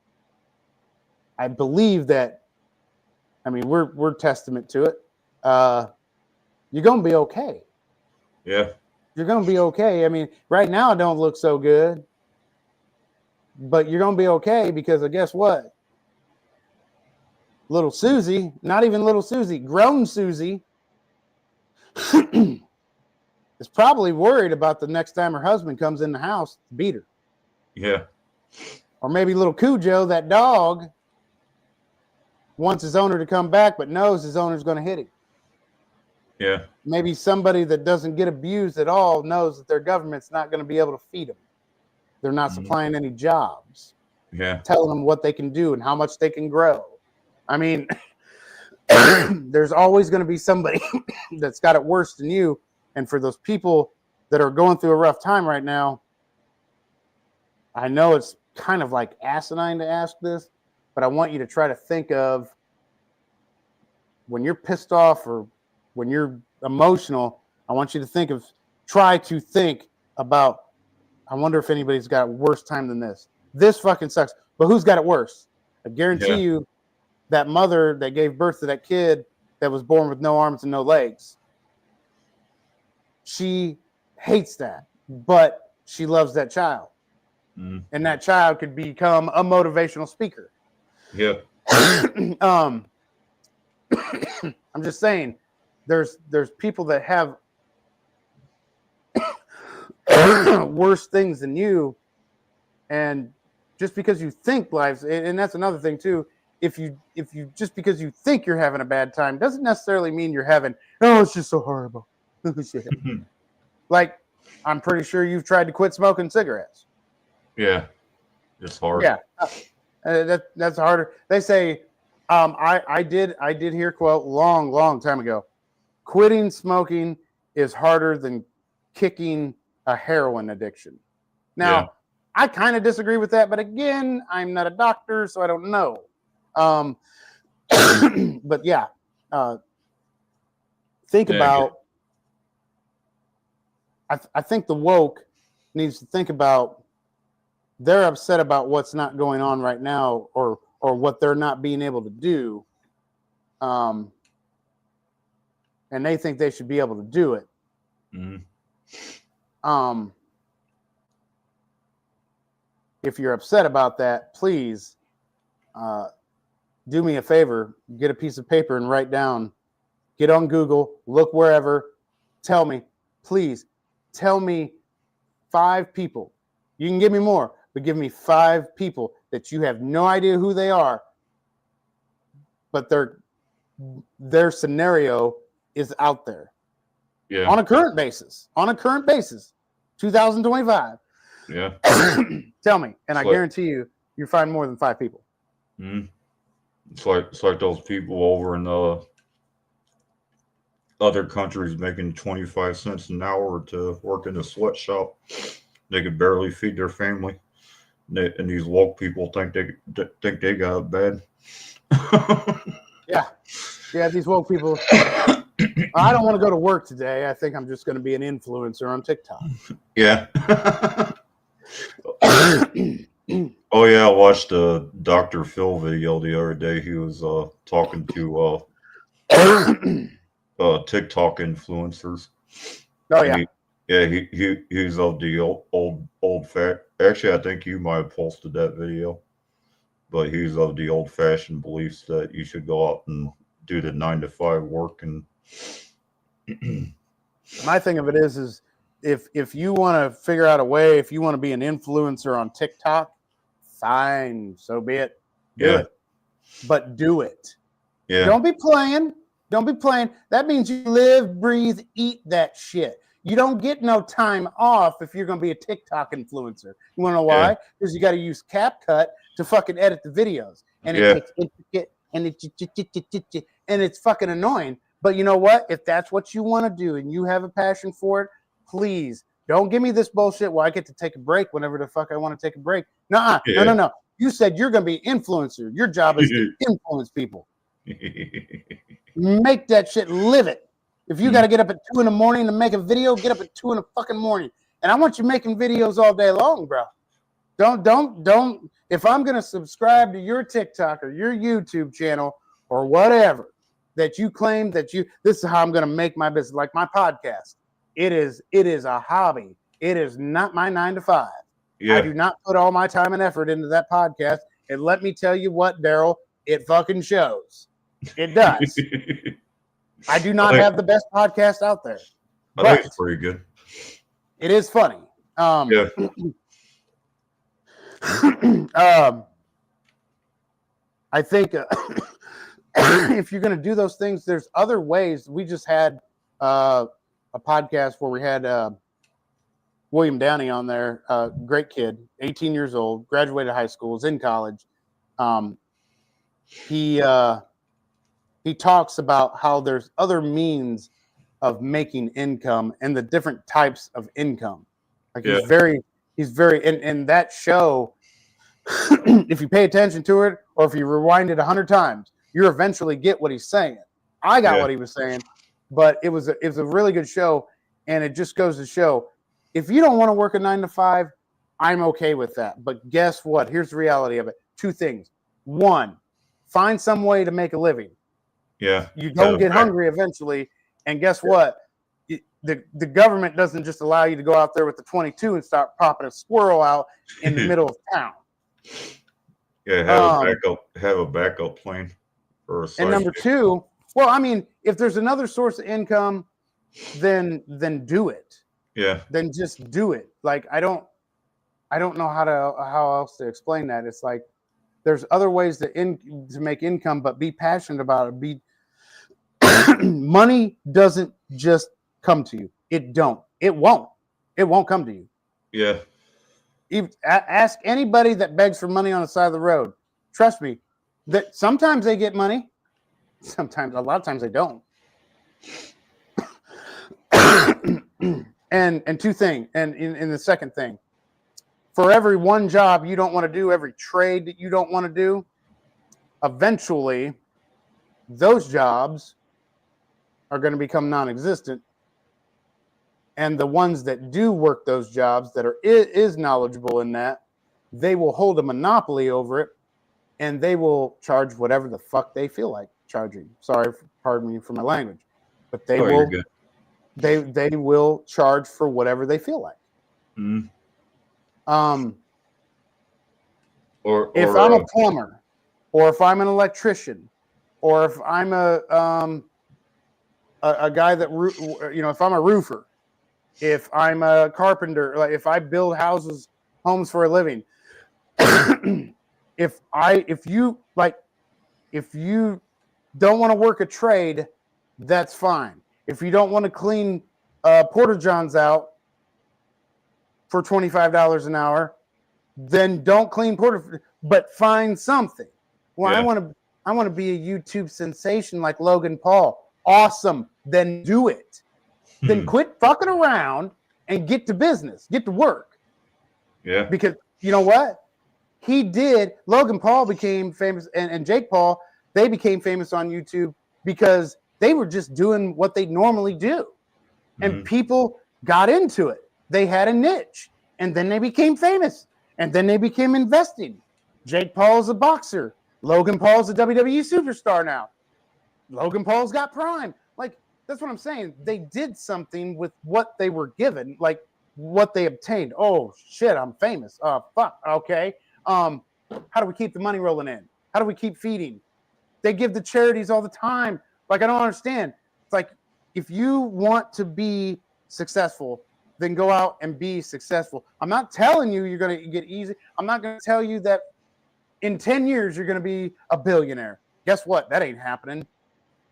I believe that, I mean, we're testament to it. You're going to be okay. Yeah. You're going to be okay. I mean, right now it don't look so good, but you're going to be okay because guess what? Little Susie, not even little Susie, grown Susie is probably worried about the next time her husband comes in the house to beat her. Yeah. Or maybe little Cujo, that dog, wants his owner to come back, but knows his owner's going to hit him. Yeah. Maybe somebody that doesn't get abused at all knows that their government's not going to be able to feed them. They're not supplying any jobs. Yeah. Telling them what they can do and how much they can grow. I mean, there's always going to be somebody that's got it worse than you. And for those people that are going through a rough time right now, I know it's kind of like asinine to ask this, but I want you to try to think of when you're pissed off or when you're emotional, I want you to try to think about, I wonder if anybody's got a worse time than this. This fucking sucks. But who's got it worse? I guarantee you that mother that gave birth to that kid that was born with no arms and no legs, she hates that, but she loves that child. And that child could become a motivational speaker. Yeah. I'm just saying, there's people that have worse things than you, and just because you think life's, and that's another thing too. If you just because you think you're having a bad time doesn't necessarily mean you're having. Oh, it's just so horrible. Like, I'm pretty sure you've tried to quit smoking cigarettes. Yeah, it's hard. Yeah, that's harder. They say, I did hear quote long time ago, quitting smoking is harder than kicking a heroin addiction. Now, I kind of disagree with that, but again, I'm not a doctor, so I don't know. But yeah, think about. I think the woke needs to think about. They're upset about what's not going on right now, or what they're not being able to do, and they think they should be able to do it. If you're upset about that, please do me a favor, get a piece of paper and write down, get on Google, look wherever, tell me 5 people. You can give me more, but give me 5 people that you have no idea who they are, but their scenario is out there. Yeah. On a current basis, 2025. Yeah. Tell me, and I guarantee you find more than 5 people. It's like those people over in other countries making 25 cents an hour to work in a sweatshop. They could barely feed their family, and these woke people think they got it bad. Yeah, these woke people. I don't want to go to work today. I think I'm just going to be an influencer on TikTok. Yeah. Oh yeah, I watched the Dr. Phil video the other day. He was talking to TikTok influencers. Oh yeah. He's of the old fat. Actually, I think you might have posted that video, but he's of the old fashioned beliefs that you should go out and do the 9-to-5 work. And my thing of it is if you want to figure out a way, if you want to be an influencer on TikTok, fine, so be it. Do it, but do it. Yeah. Don't be playing. That means you live, breathe, eat that shit. You don't get no time off if you're going to be a TikTok influencer. You want to know why? Because you got to use CapCut to fucking edit the videos. And it takes intricate, and it's fucking annoying. But you know what? If that's what you want to do and you have a passion for it, please don't give me this bullshit where I get to take a break whenever the fuck I want to take a break. No. You said you're going to be an influencer. Your job is to influence people. Make that shit, live it. If you got to get up at 2 a.m. to make a video, get up at 2 a.m. And I want you making videos all day long, bro. Don't. If I'm going to subscribe to your TikTok or your YouTube channel or whatever that you claim that this is how I'm going to make my business, like my podcast. It is a hobby. It is not my 9 to 5. Yeah. I do not put all my time and effort into that podcast. And let me tell you what, Daryl, it fucking shows. It does. I do not have the best podcast out there. I think it's pretty good. It is funny. Yeah. I think if you're going to do those things, there's other ways. We just had a podcast where we had William Downey on there, great kid, 18 years old, graduated high school, is in college. He talks about how there's other means of making income and the different types of income. Like he's very, in that show, if you pay attention to it or if you rewind it 100 times, you eventually get what he's saying. I got what he was saying, but it was a really good show. And it just goes to show, if you don't want to work a 9 to 5, I'm okay with that. But guess what? Here's the reality of it. 2 things. 1, find some way to make a living. Yeah. You don't get hungry eventually. And guess what? The government doesn't just allow you to go out there with the 22 and start popping a squirrel out in the middle of town. Yeah, have a backup plan for a and number 2, well, I mean, if there's another source of income, then do it. Yeah. Then just do it. Like I don't know how else to explain that. It's like there's other ways to make income, but be passionate about it. Money doesn't just come to you. It won't come to you. Yeah. Ask anybody that begs for money on the side of the road. Trust me, that sometimes they get money. A lot of times they don't. And 2 things. And in the second thing, for every one job you don't want to do, every trade that you don't want to do, eventually those jobs are going to become non-existent. And the ones that do work those jobs that is knowledgeable in that, they will hold a monopoly over it, and they will charge whatever the fuck they feel like charging. Sorry, pardon me for my language, but they will. They will charge for whatever they feel like. Mm-hmm. Or if I'm a plumber, or if I'm an electrician, or if I'm a guy that if I'm a roofer, if I'm a carpenter, like if I build homes for a living, if you don't want to work a trade, that's fine. If you don't want to clean Porta Johns out for $25 an hour, then don't clean but find something. Well, I want to be a YouTube sensation like Logan Paul. Awesome. Then do it. Then quit fucking around and get to business. Get to work. Yeah. Because you know what? Logan Paul became famous and Jake Paul, they became famous on YouTube because they were just doing what they normally do. And people got into it. They had a niche. And then they became famous. And then they became investing. Jake Paul is a boxer. Logan Paul's a WWE superstar now. Logan Paul's got Prime. Like, that's what I'm saying. They did something with what they were given, like what they obtained. Oh, shit, I'm famous. Fuck, okay. How do we keep the money rolling in? How do we keep feeding? They give the charities all the time. Like, I don't understand. It's like, if you want to be successful, then go out and be successful. I'm not telling you you're going to get easy. I'm not going to tell you that in 10 years you're going to be a billionaire. Guess what? That ain't happening.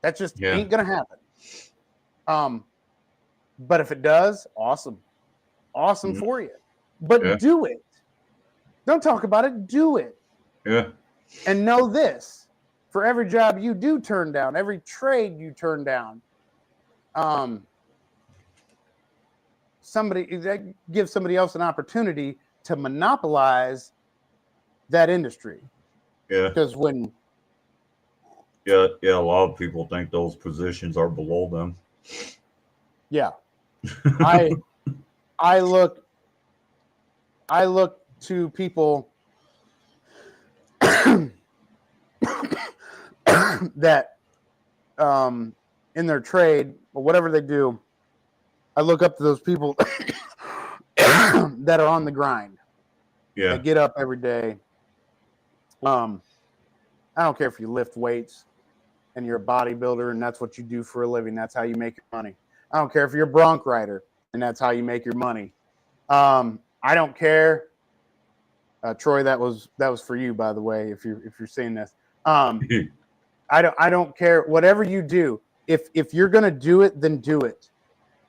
That just ain't going to happen. But if it does, awesome. Awesome for you. But do it. Don't talk about it. Do it. Yeah. And know this. For every job you do turn down, every trade you turn down, that gives somebody else an opportunity to monopolize that industry. Yeah. Because when a lot of people think those positions are below them. Yeah. I look to people that in their trade or whatever they do, I look up to those people that are on the grind. Yeah. They get up every day. I don't care if you lift weights and you're a bodybuilder and that's what you do for a living. That's how you make your money. I don't care if you're a bronc rider and that's how you make your money. I don't care. Troy, that was for you, by the way, if you're seeing this. I don't care. Whatever you do, if you're gonna do it, then do it.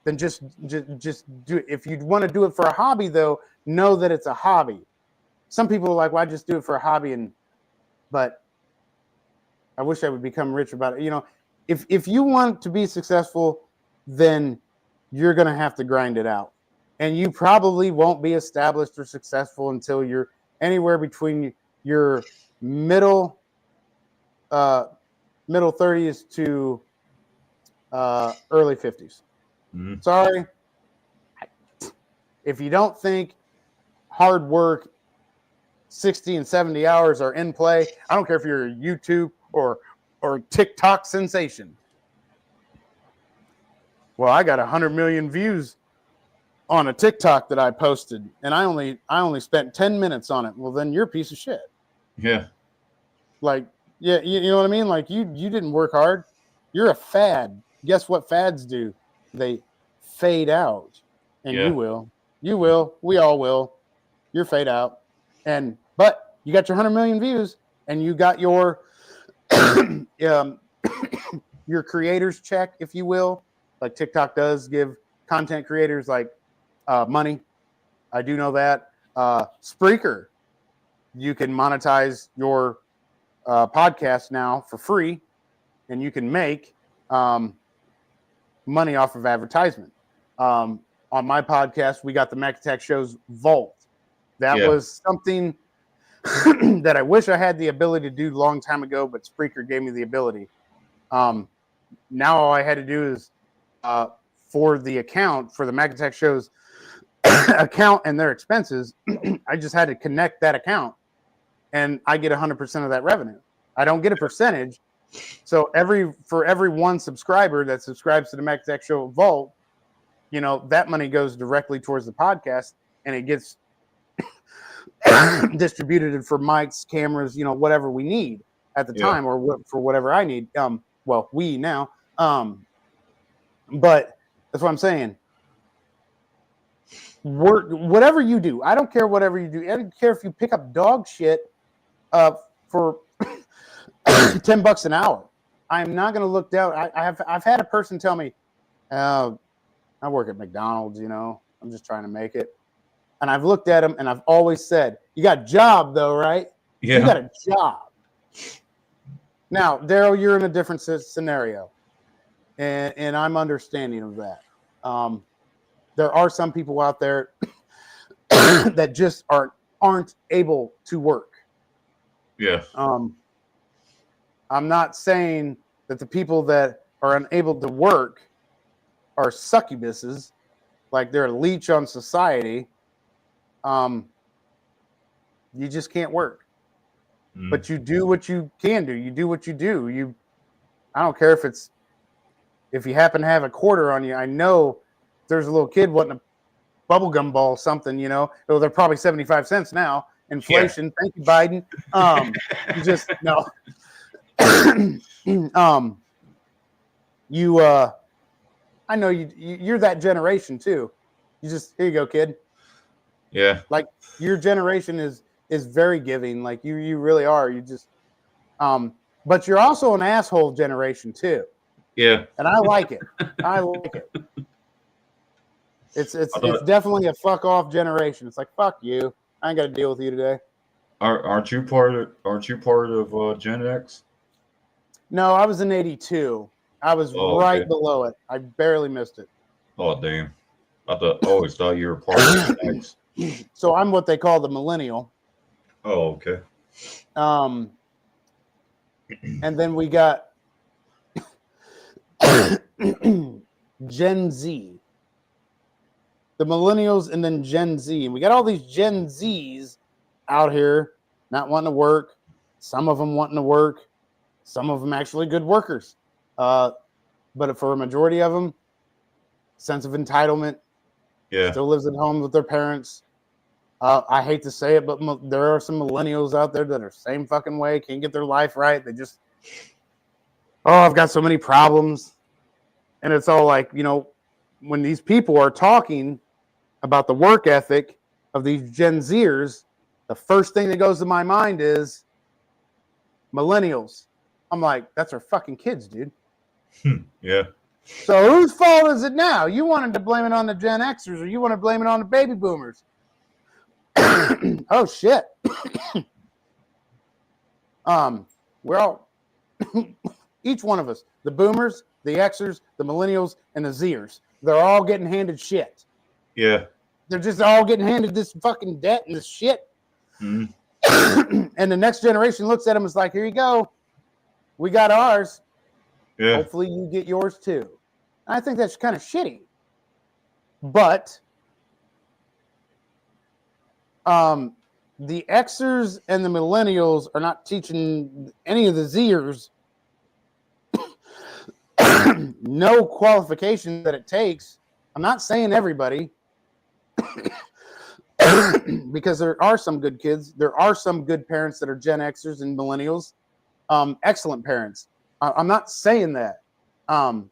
Then just do it. If you want to do it for a hobby, though, know that it's a hobby. Some people are like, "Well, I just do it for a hobby," but I wish I would become rich about it. You know, if you want to be successful, then you're gonna have to grind it out, and you probably won't be established or successful until you're anywhere between your middle 30s to early 50s. Mm-hmm. Sorry. If you don't think hard work, 60 and 70 hours are in play, I don't care if you're a YouTube or TikTok sensation. Well, I got 100 million views on a TikTok that I posted, and I only spent 10 minutes on it. Well, then you're a piece of shit. Yeah. Like, yeah, you know what I mean? Like you didn't work hard. You're a fad. Guess what fads do? They fade out. And Yeah. you will. We all will. You're fade out. But you got your 100 million views and you got your your creators check, if you will. Like TikTok does give content creators like money. I do know that. Spreaker, you can monetize your podcast now for free, and you can make money off of advertisement. On my podcast, we got the Mac Attack Show's Vault. That was something that I wish I had the ability to do a long time ago, but Spreaker gave me the ability. Now all I had to do is for the account, for the Mac Attack Show's account and their expenses, I just had to connect that account, and I get 100% of that revenue. I don't get a percentage. So for every one subscriber that subscribes to the Mac Attack Show Vault, you know, that money goes directly towards the podcast, and it gets distributed for mics, cameras, you know, whatever we need at the time, or for whatever I need. We now. But that's what I'm saying. Work, whatever you do. I don't care whatever you do. I don't care if you pick up dog shit for $10 an hour. I'm not going to look down. I've had a person tell me, I work at McDonald's, you know, I'm just trying to make it. And I've looked at them and I've always said, you got a job though, right? Yeah. You got a job. Now, Daryl, you're in a different scenario. And I'm understanding of that. There are some people out there that just aren't able to work. Yeah. I'm not saying that the people that are unable to work are succubuses, like they're a leech on society. You just can't work. But you do what you can do. You do what you do. I don't care if you happen to have a quarter on you. I know there's a little kid wanting a bubblegum ball, something, you know. Though they're probably 75 cents now. Inflation. Yeah. Thank you, Biden. You just no. I know you're that generation too. You just, here you go, kid. Yeah. Like your generation is very giving. Like you really are. You just but you're also an asshole generation too. Yeah. And I like it. I like it. It's definitely a fuck off generation. It's like, fuck you. I ain't got to deal with you today. Aren't you part of Gen X? No, I was in 82. I was right below it. I barely missed it. Oh damn! I always thought you were part of Gen X. So I'm what they call the millennial. Oh, okay. And then we got Gen Z. The millennials and then Gen Z. And we got all these Gen Zs out here not wanting to work. Some of them wanting to work. Some of them actually good workers. But for a majority of them, sense of entitlement. Yeah. Still lives at home with their parents. I hate to say it, but there are some millennials out there that are same fucking way. Can't get their life right. They just, I've got so many problems. And it's all like, when these people are talking about the work ethic of these Gen Zers, the first thing that goes to my mind is millennials. I'm like, that's our fucking kids, dude. Yeah. So whose fault is it now? You wanted to blame it on the Gen Xers, or you want to blame it on the baby boomers? Oh shit. We're all each one of us, the boomers, the Xers, the millennials, and the Zers, they're all getting handed shit. Yeah. They're just all getting handed this fucking debt and this shit. Mm-hmm. And the next generation looks at them and is like, here you go. We got ours. Yeah. Hopefully you get yours too. I think that's kind of shitty. But the Xers and the millennials are not teaching any of the Zers no qualification that it takes. I'm not saying everybody, because there are some good kids. There are some good parents that are Gen Xers and millennials. Excellent parents. I'm not saying that. And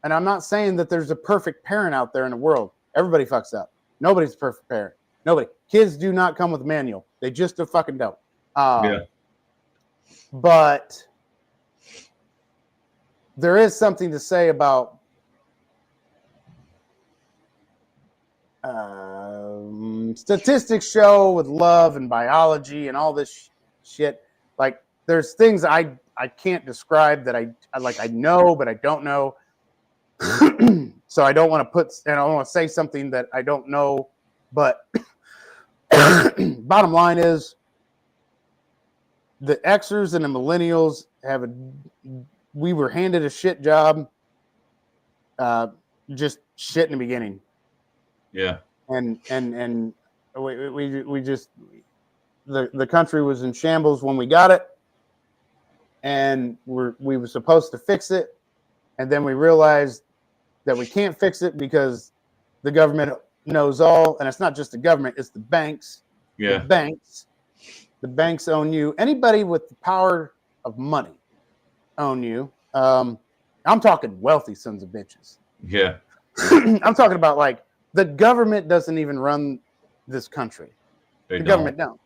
I'm not saying that there's a perfect parent out there in the world. Everybody fucks up. Nobody's a perfect parent. Nobody. Kids do not come with a manual. They just fucking don't. Yeah. But there is something to say about statistics show with love and biology and all this shit. Like, there's things I can't describe that I know, but I don't know. So I don't want to I don't want to say something that I don't know. But bottom line is, the Xers and the millennials we were handed a shit job, just shit in the beginning. Yeah. And we just, the country was in shambles when we got it, and we were supposed to fix it, and then we realized that we can't fix it because the government knows all, and it's not just the government, it's the banks. Yeah. The banks own you. Anybody with the power of money own you. I'm talking wealthy sons of bitches. Yeah. I'm talking about, like, the government doesn't even run this country. The government don't.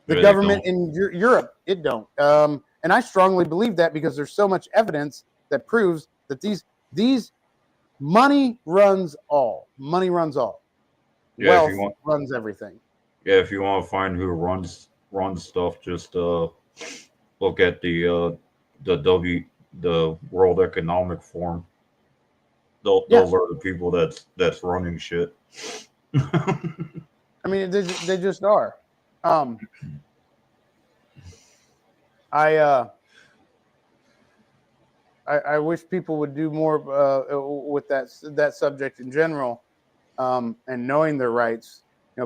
The government in Europe, it don't. And I strongly believe that, because there's so much evidence that proves that these money runs all. Money runs all. Yeah, Wealth runs everything. Yeah, if you want to find who runs stuff, just look at the World Economic Forum. Those are the people that's running shit. I mean, they just are. I wish people would do more with that subject in general, and knowing their rights.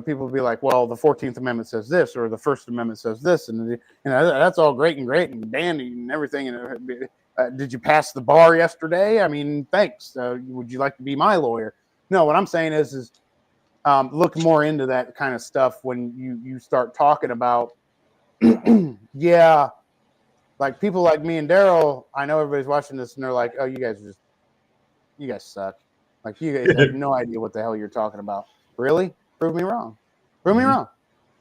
People would be like, well, the 14th Amendment says this, or the First Amendment says this, and that's all great and dandy and everything. And did you pass the bar yesterday? I mean, thanks. Would you like to be my lawyer? No, what I'm saying is look more into that kind of stuff when you start talking about, yeah, like people like me and Daryl. I know everybody's watching this and they're like, oh, you guys suck. Like, you guys have no idea what the hell you're talking about. Really? Prove me wrong. Prove me wrong.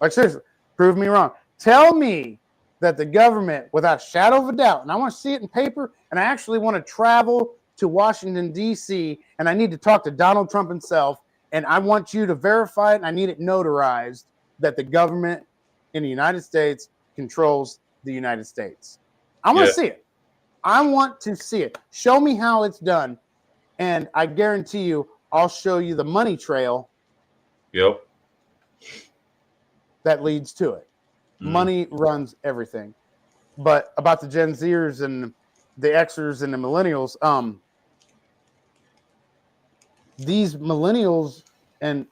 Like, seriously, prove me wrong. Tell me that the government, without a shadow of a doubt, and I want to see it in paper, and I actually want to travel to Washington, D.C., and I need to talk to Donald Trump himself, and I want you to verify it, and I need it notarized that the government in the United States controls the United States. I want to see it. I want to see it. Show me how it's done, and I guarantee you, I'll show you the money trail. Yep. That leads to it. Money runs everything. But about the Gen Zers and the Xers and the millennials, these millennials and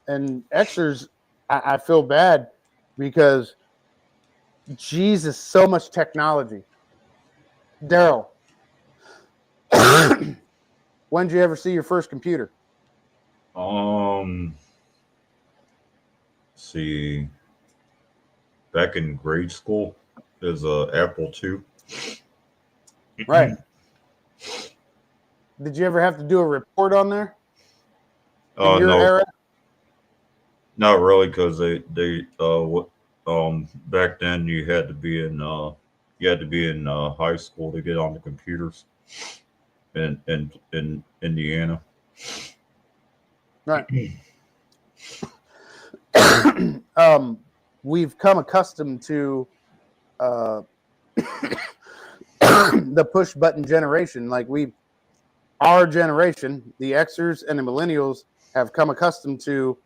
Xers, I feel bad. because Jesus, so much technology. Daryl, when did you ever see your first computer? See, back in grade school, is a Apple II. Right. Did you ever have to do a report on there in your No, era? not really, because back then you had to be in high school to get on the computers in Indiana. Right. We've come accustomed to the push button generation. Like our generation, the Xers and the millennials, have come accustomed to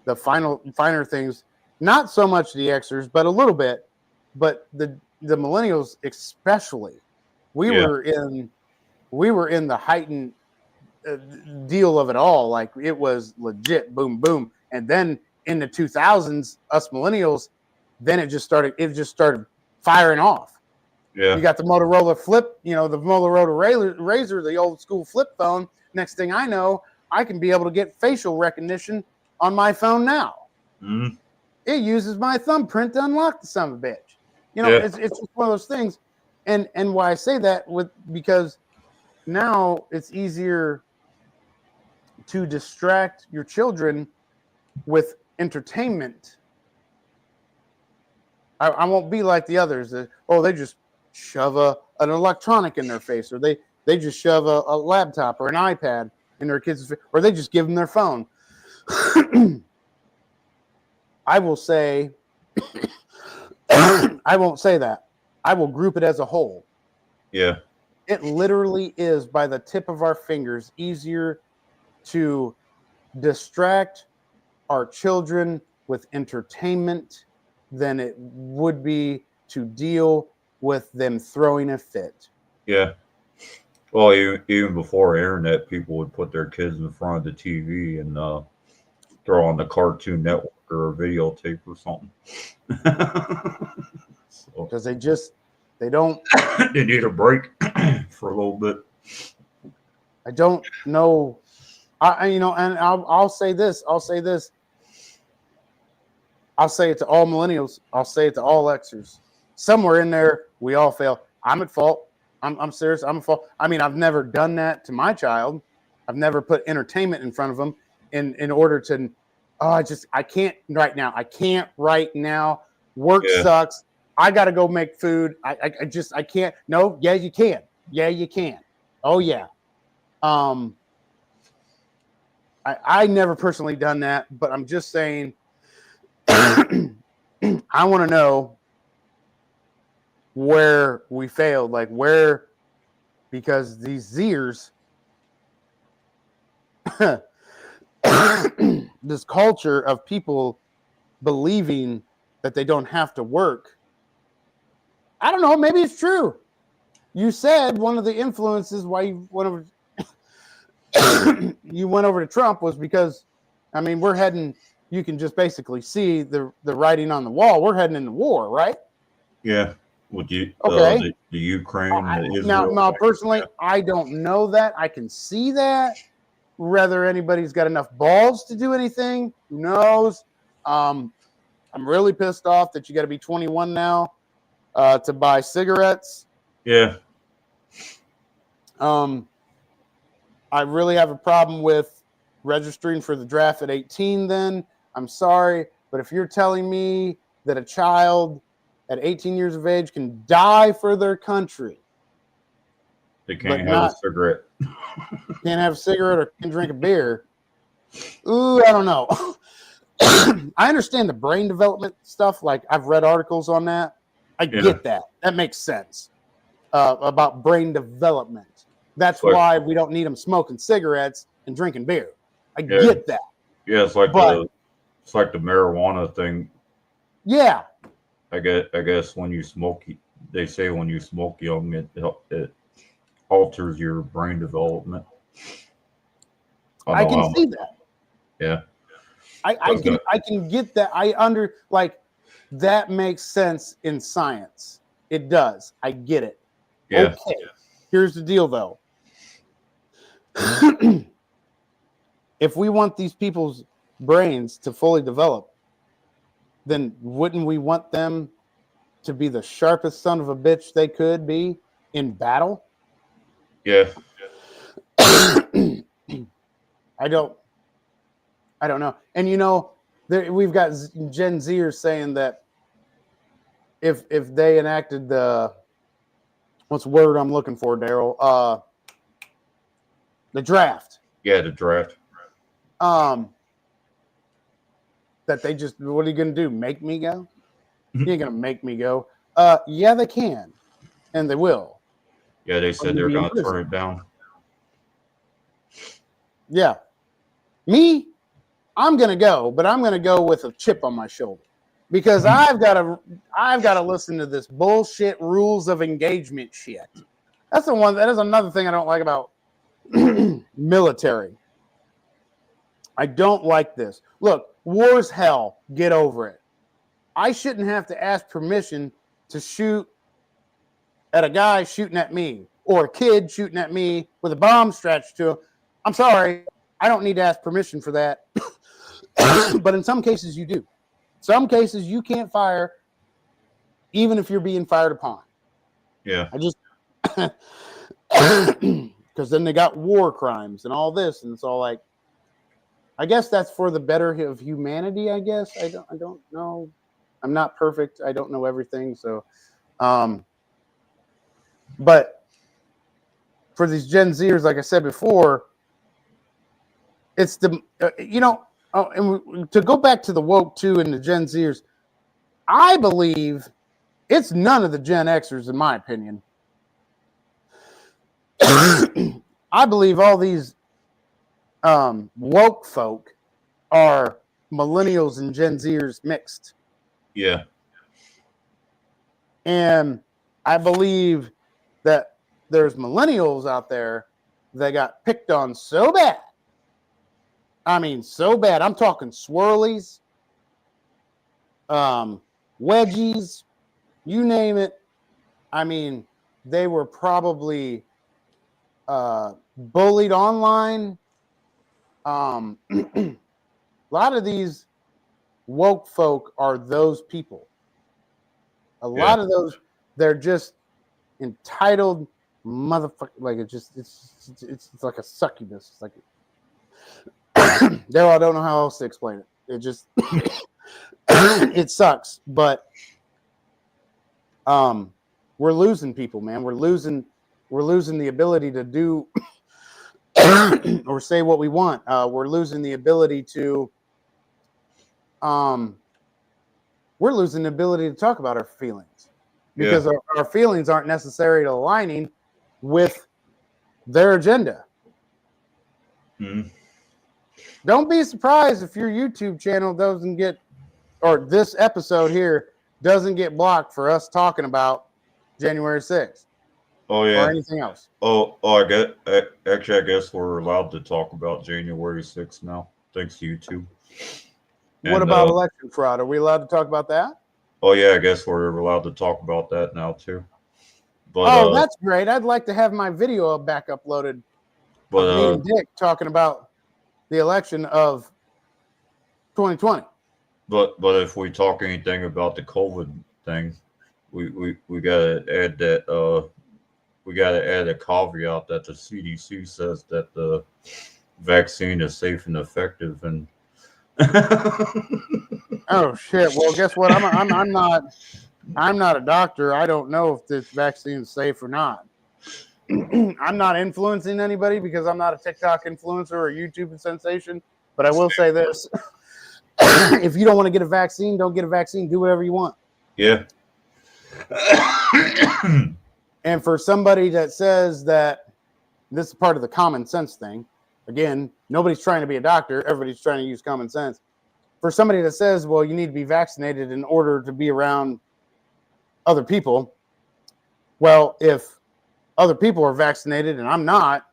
the finer things. Not so much the Xers, but a little bit. But the millennials especially, we Yeah, were in the heightened deal of it all. Like it was legit, boom, boom. And then in the 2000s, us millennials, then it just started firing off. yeah, You got the Motorola flip, the Motorola Razor, the old school flip phone. Next thing I know, I can be able to get facial recognition on my phone now. mm, It uses my thumbprint to unlock the son of a bitch. yeah, It's just one of those things. And why I say that because now it's easier to distract your children with entertainment. I won't be like the others. They just shove an electronic in their face, or they just shove a laptop or an iPad in their kids' face, or they just give them their phone. I will say, I won't say that. I will group it as a whole. yeah, It literally is, by the tip of our fingers, easier to distract our children with entertainment than it would be to deal with them throwing a fit. yeah. Well, even before internet, people would put their kids in front of the TV and throw on the Cartoon Network or a videotape or something. So Because they don't. they need a break for a little bit. I don't know. And I'll say this. I'll say this. I'll say it to all millennials. I'll say it to all Xers. Somewhere in there, we all fail. I'm at fault. I'm serious. I'm at fault. I mean, I've never done that to my child. I've never put entertainment in front of them in order to. Oh, I can't right now. I can't right now. Work Yeah. sucks. I got to go make food. I can't. No. Yeah, you can. Yeah, you can. Oh yeah. I never personally done that, but I'm just saying. I want to know where we failed, because these Zers, this culture of people believing that they don't have to work. I don't know. Maybe it's true. You said one of the influences why you went over to Trump was because, I mean, we're heading. You can just basically see the writing on the wall. We're heading into war, right? Yeah. Would you? Okay. The Ukraine, Now, Israel. personally, I don't know that. I can see that. Whether anybody's got enough balls to do anything, who knows? I'm really pissed off that you got to be 21 now to buy cigarettes. Yeah. I really have a problem with registering for the draft at 18 then. I'm sorry, but if you're telling me that a child at 18 years of age can die for their country, They can't have a cigarette. Can't have a cigarette or can drink a beer. Ooh, I don't know. I understand the brain development stuff. Like I've read articles on that. I get that. That makes sense about brain development. That's why we don't need them smoking cigarettes and drinking beer. I get that. Yeah, it's like the marijuana thing. Yeah. I guess when you smoke, they say when you smoke young, it alters your brain development. I can see that. Yeah. I can get that. That makes sense in science. It does. I get it. Yeah. Okay. Here's the deal, though. If we want these people's brains to fully develop, then wouldn't we want them to be the sharpest son of a bitch they could be in battle? Yeah. I don't know. And we've got Gen Zers saying that if they enacted what's the word I'm looking for, Daryl? The draft. Yeah, the draft. That they just, what are you gonna do? Make me go? You ain't gonna make me go. Yeah, they can, and they will. Yeah, they said they're gonna turn it down. Yeah. Me, I'm gonna go, but I'm gonna go with a chip on my shoulder. Because I've got to listen to this bullshit rules of engagement shit. That is another thing I don't like about military. I don't like this. Look, war's hell. Get over it. I shouldn't have to ask permission to shoot at a guy shooting at me or a kid shooting at me with a bomb strapped to him. I'm sorry. I don't need to ask permission for that. But in some cases, you do. Some cases you can't fire even if you're being fired upon. Yeah. Because then they got war crimes and all this, and it's all like, I guess that's for the better of humanity, I guess. I don't know. I'm not perfect. I don't know everything. So, but for these Gen Zers, like I said before, it's the, and to go back to the woke too and the Gen Zers, I believe it's none of the Gen Xers, in my opinion. I believe all these woke folk are millennials and Gen Zers mixed. Yeah. And I believe that there's millennials out there that got picked on so bad. I mean, so bad. I'm talking swirlies, wedgies, you name it. I mean, they were probably bullied online. A lot of these woke folk are those people. A lot of those, they're just entitled motherfucker. Like it's like a succubus. It's like Daryl, I don't know how else to explain it. It just it sucks, but we're losing people, man. We're losing the ability to do or say what we want. We're losing the ability to we're losing the ability to talk about our feelings because our feelings aren't necessarily aligning with their agenda. Mm-hmm. Don't be surprised if your YouTube channel doesn't get, or this episode here doesn't get blocked for us talking about January 6th. Oh, yeah. Or anything else. I guess we're allowed to talk about January 6th now, thanks to YouTube. What about election fraud? Are we allowed to talk about that? Oh, yeah, I guess we're allowed to talk about that now, too. But, that's great. I'd like to have my video back uploaded but, of me and Dick talking about the election of 2020. But if we talk anything about the COVID thing, we gotta add that we gotta add a caveat that the CDC says that the vaccine is safe and effective. And oh shit! Well, guess what? I'm not a doctor. I don't know if this vaccine is safe or not. I'm not influencing anybody because I'm not a TikTok influencer or a YouTube sensation. But I will say this: if you don't want to get a vaccine, don't get a vaccine. Do whatever you want. Yeah. And for somebody that says that this is part of the common sense thing, again, nobody's trying to be a doctor. Everybody's trying to use common sense. For somebody that says, well, you need to be vaccinated in order to be around other people. Well, if other people are vaccinated and I'm not,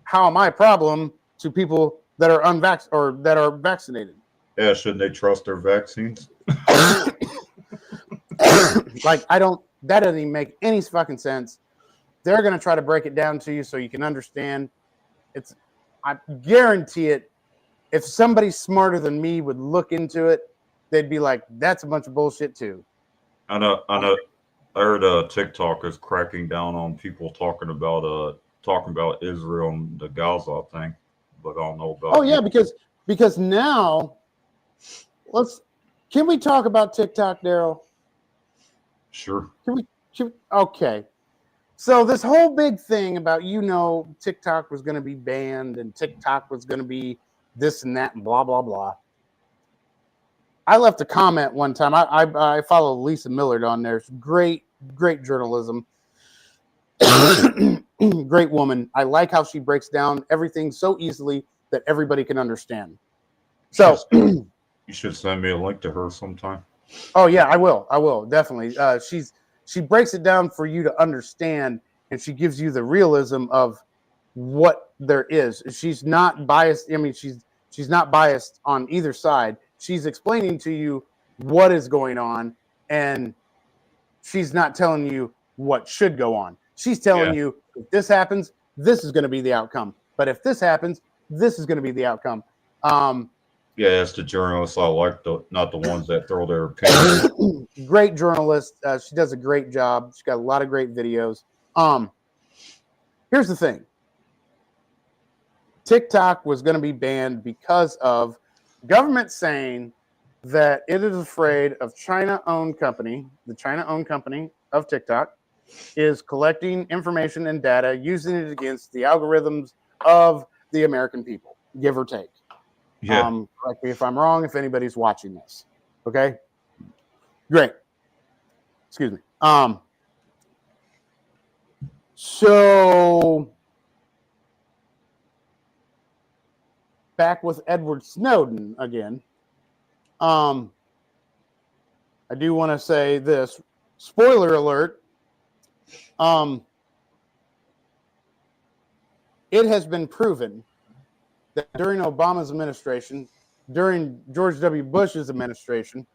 how am I a problem to people that are unvaccinated or that are vaccinated? Yeah, shouldn't they trust their vaccines? Like, that doesn't even make any fucking sense. They're going to try to break it down to you so you can understand. I guarantee it. If somebody smarter than me would look into it, they'd be like, that's a bunch of bullshit too. I know. I heard TikTok is cracking down on people talking about Israel and the Gaza thing, but I don't know about. Oh yeah, because now, can we talk about TikTok, Daryl? Sure. Okay. So this whole big thing about, TikTok was going to be banned and TikTok was going to be this and that and blah, blah, blah. I left a comment one time. I follow Lisa Millard on there. It's great journalism. Great woman. I like how she breaks down everything so easily that everybody can understand. So you should send me a link to her sometime. Oh yeah, I will definitely. She breaks it down for you to understand, and she gives you the realism of what there is. She's not biased. I mean, she's not biased on either side. She's explaining to you what is going on, and she's not telling you what should go on. She's telling you, if this happens, this is going to be the outcome. But if this happens, this is going to be the outcome. Yeah, that's the journalists I like, not the ones that throw their opinions. Great journalist. She does a great job. She's got a lot of great videos. Here's the thing. TikTok was going to be banned because of government saying that it is afraid of the China-owned company of TikTok is collecting information and data, using it against the algorithms of the American people, give or take. Yeah. Correct me if I'm wrong, if anybody's watching this. Okay? Great. Excuse me. So back with Edward Snowden again. I do want to say this. Spoiler alert. It has been proven that during Obama's administration, during George W. Bush's administration,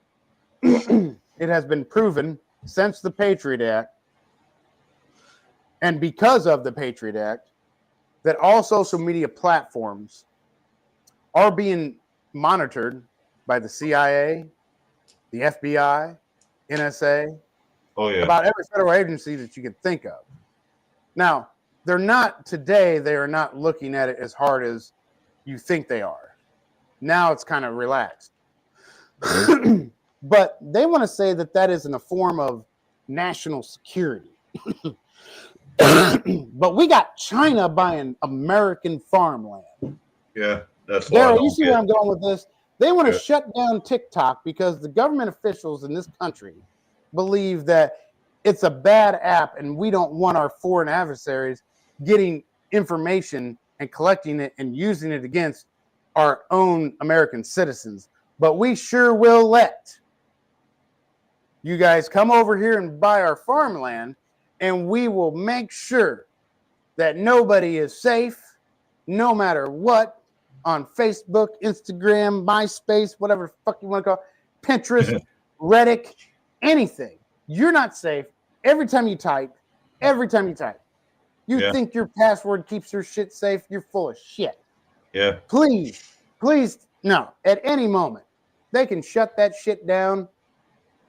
it has been proven since the Patriot Act, and because of the Patriot Act, that all social media platforms are being monitored by the CIA, the FBI, NSA, about every federal agency that you can think of. Now, they are not looking at it as hard as you think they are. Now it's kind of relaxed. But they want to say that isn't a form of national security. But we got China buying American farmland. Yeah, that's Daryl, you see where I'm going with this? They want to shut down TikTok because the government officials in this country believe that it's a bad app and we don't want our foreign adversaries getting information and collecting it and using it against our own American citizens. But we sure will let you guys come over here and buy our farmland, and we will make sure that nobody is safe, no matter what, on Facebook, Instagram, MySpace, whatever the fuck you want to call it, Pinterest, Reddit, anything. You're not safe every time you type. You think your password keeps your shit safe? You're full of shit. Yeah. Please, no. At any moment, they can shut that shit down,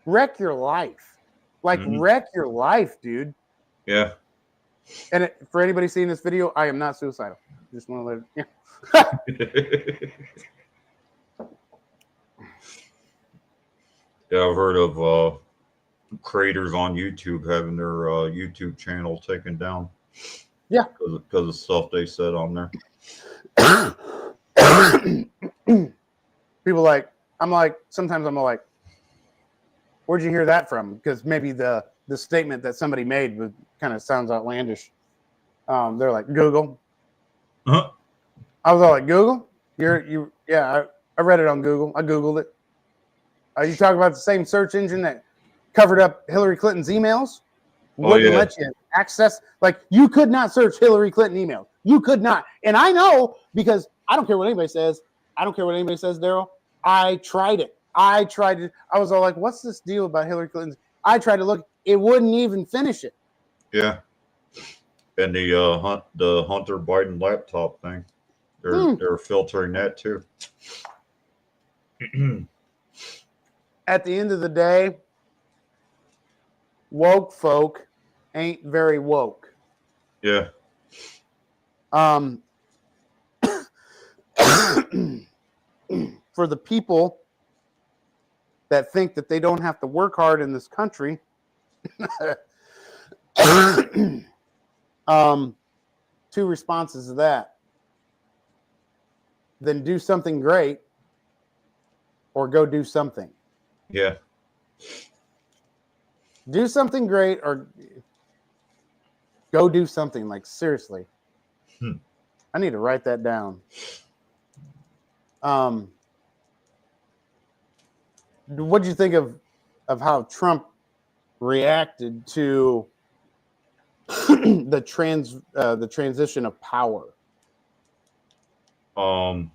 wreck your life. Wreck your life, dude. Yeah. And for anybody seeing this video, I am not suicidal. Just want to let it. Yeah. Yeah, I've heard of creators on YouTube having their YouTube channel taken down. Yeah, because of stuff they said on there. People sometimes I'm like, where'd you hear that from? Because maybe the statement that somebody made kind of sounds outlandish. They're like, Google. Uh-huh. I was all like, Google? I read it on Google. I Googled it. You talk about the same search engine that covered up Hillary Clinton's emails? Wouldn't let you access. You could not search Hillary Clinton emails. You could not. And I know, because I don't care what anybody says. Daryl. I tried it. I was all like, what's this deal about Hillary Clinton? I tried to look. It wouldn't even finish it. Yeah. And the Hunter Biden laptop thing. They're filtering that too. At the end of the day, woke folk ain't very woke. Yeah. For the people that think that they don't have to work hard in this country, two responses to that. Then do something great or go do something. Yeah. Do something great or go do something. Like, seriously. I need to write that down. What do you think of how Trump reacted to the transition of power? I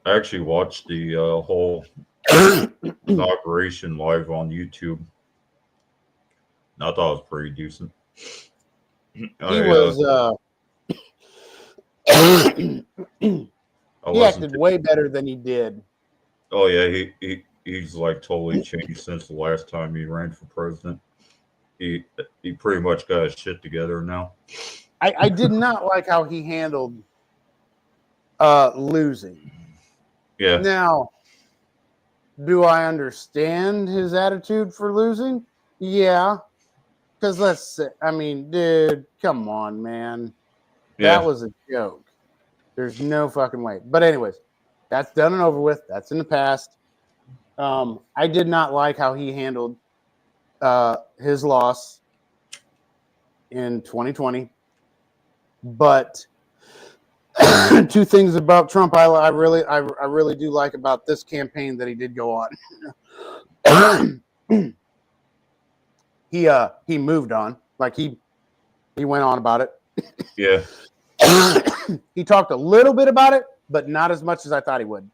actually watched the whole inauguration live on YouTube. And I thought it was pretty decent. He was. He acted way better than he did. Oh yeah, he's like totally changed since the last time he ran for president. He pretty much got his shit together now. I did not like how he handled losing. Yeah. Now, do I understand his attitude for losing? Yeah. Because I mean, dude, come on, man. Yeah. That was a joke. There's no fucking way. But anyways, that's done and over with. That's in the past. I did not like how he handled his loss in 2020. But two things about Trump I really do like about this campaign that he did go on. He moved on. Like he went on about it. Yeah. He talked a little bit about it, but not as much as I thought he would.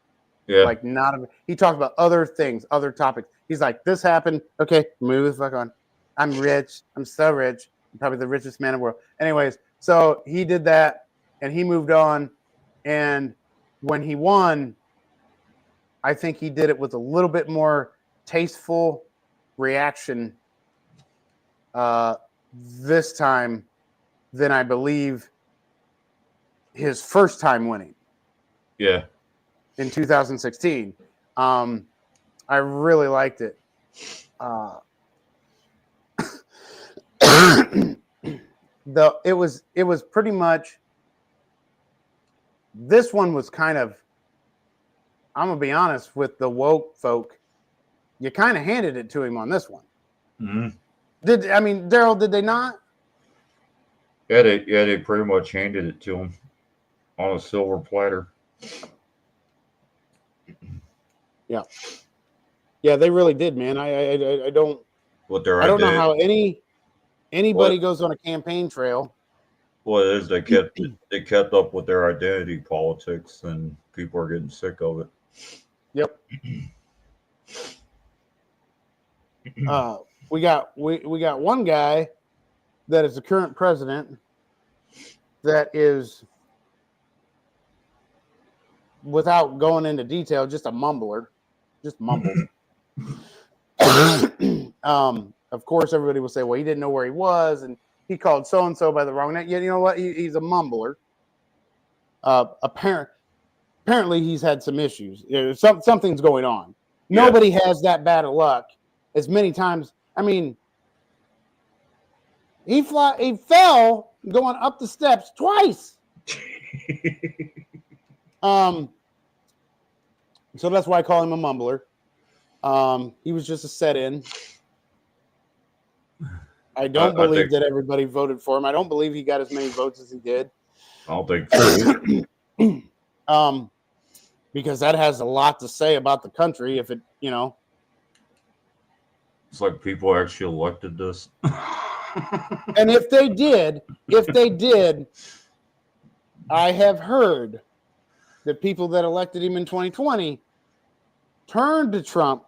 Yeah. Like he talked about other things, other topics. He's like, this happened. Okay, move the fuck on. I'm rich. I'm so rich. I'm probably the richest man in the world. Anyways, so he did that and he moved on. And when he won, I think he did it with a little bit more tasteful reaction this time than I believe his first time winning. Yeah. In 2016. I really liked it. It was pretty much, this one was kind of, I'm gonna be honest with the woke folk, you kind of handed it to him on this one. Mm-hmm. Daryl, did they not? Yeah, they pretty much handed it to him on a silver platter. Yeah, they really did, man. I don't. I don't know how anybody goes on a campaign trail. Well, it is they kept up with their identity politics, and people are getting sick of it. Yep. We got one guy that is the current president that is, without going into detail, just a mumbler, just mumbles. Of course, everybody will say, well, he didn't know where he was, and he called so-and-so by the wrong name. Yeah, you know what? He's a mumbler. Apparently, he's had some issues. Something's going on. Yeah. Nobody has that bad of luck as many times. I mean, he fell going up the steps twice. So that's why I call him a mumbler. He was just a set-in. I don't believe that everybody voted for him. I don't believe he got as many votes as he did. I don't think so. Because that has a lot to say about the country if it, It's like people actually elected this. And if they did, I have heard that people that elected him in 2020 turned to Trump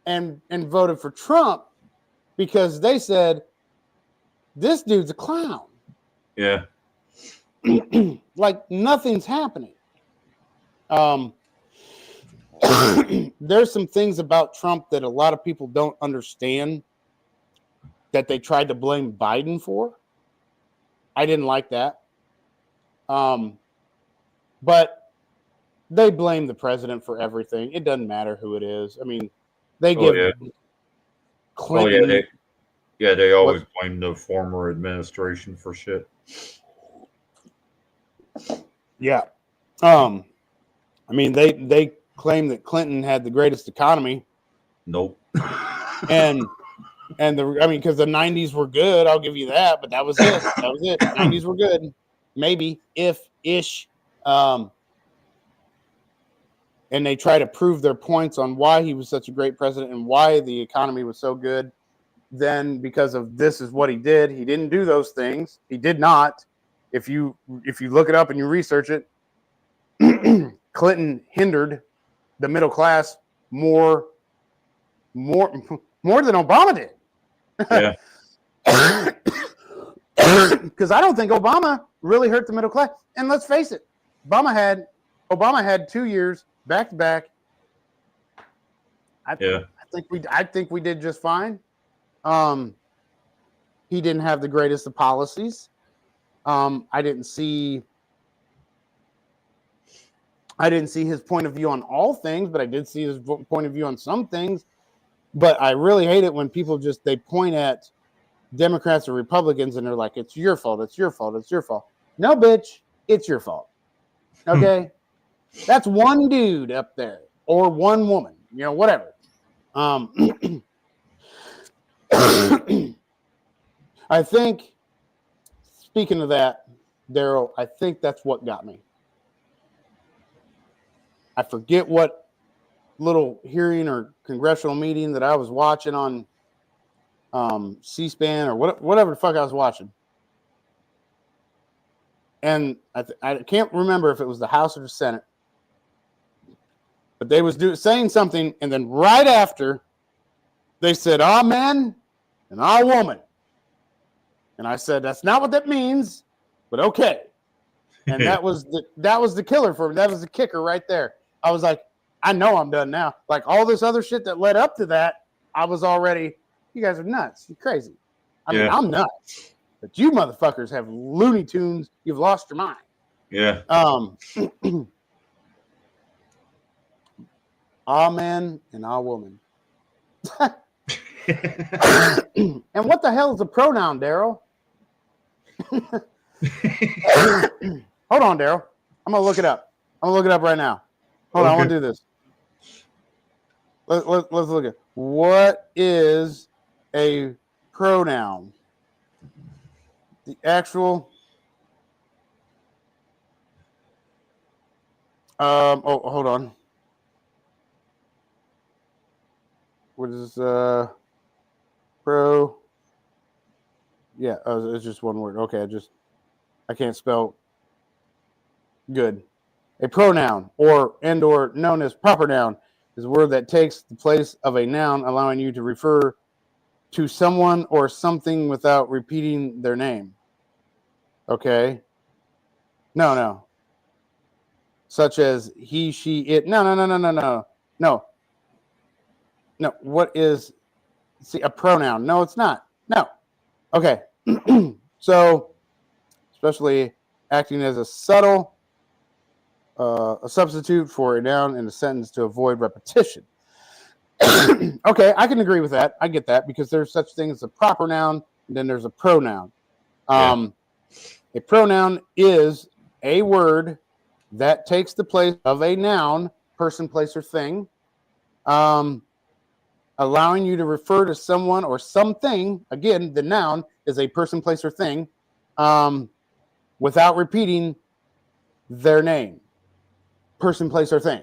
and voted for Trump because they said, this dude's a clown. Yeah. Like nothing's happening. There's some things about Trump that a lot of people don't understand that they tried to blame Biden for. I didn't like that. But they blame the president for everything. It doesn't matter who it is. I mean, they give Clinton. They always blame the former administration for shit. Yeah. I mean, they claim that Clinton had the greatest economy. Nope. Because the 90s were good, I'll give you that, but that was it. 90s were good. Maybe, if-ish. And they try to prove their points on why he was such a great president and why the economy was so good. Then because of this is what he did. He didn't do those things. He did not. If you look it up and you research it, Clinton hindered the middle class more than Obama did. Yeah. Because I don't think Obama really hurt the middle class. And let's face it, Obama had 2 years back to back. I think we did just fine. He didn't have the greatest of policies. I didn't see his point of view on all things, but I did see his point of view on some things. But I really hate it when people they point at Democrats or Republicans and they're like, it's your fault, it's your fault, it's your fault. No, bitch, it's your fault. Okay? That's one dude up there or one woman, whatever. I think, speaking of that, Daryl, I think that's what got me. I forget what little hearing or congressional meeting that I was watching on C-SPAN or whatever the fuck I was watching. And I can't remember if it was the House or the Senate, but they was saying something, and then right after, they said, "Ah, man and ah, woman." And I said, "That's not what that means, but okay." And that was the killer for me. That was the kicker right there. I was like, I know I'm done now. Like all this other shit that led up to that, I was already, you guys are nuts. You're crazy. I mean, I'm nuts. But you motherfuckers have Looney Tunes. You've lost your mind. Yeah. Ah, man and ah, woman. And what the hell is a pronoun, Daryl? Hold on, Daryl. I'm going to look it up. I'm going to look it up right now. Hold on, I want to do this. Let's look at what is a pronoun. The actual. Hold on. What is pro? Yeah, it's just one word. Okay, I can't spell good. A pronoun or known as proper noun is a word that takes the place of a noun, allowing you to refer to someone or something without repeating their name. Okay. No. Such as he, she, it. No. What is a pronoun? No, it's not. No. Okay. So, especially acting as a substitute for a noun in a sentence to avoid repetition. Okay, I can agree with that. I get that because there's such thing as a proper noun, and then there's a pronoun. A pronoun is a word that takes the place of a noun, person, place, or thing, allowing you to refer to someone or something. Again, the noun is a person, place, or thing, without repeating their name. Person, place, or thing.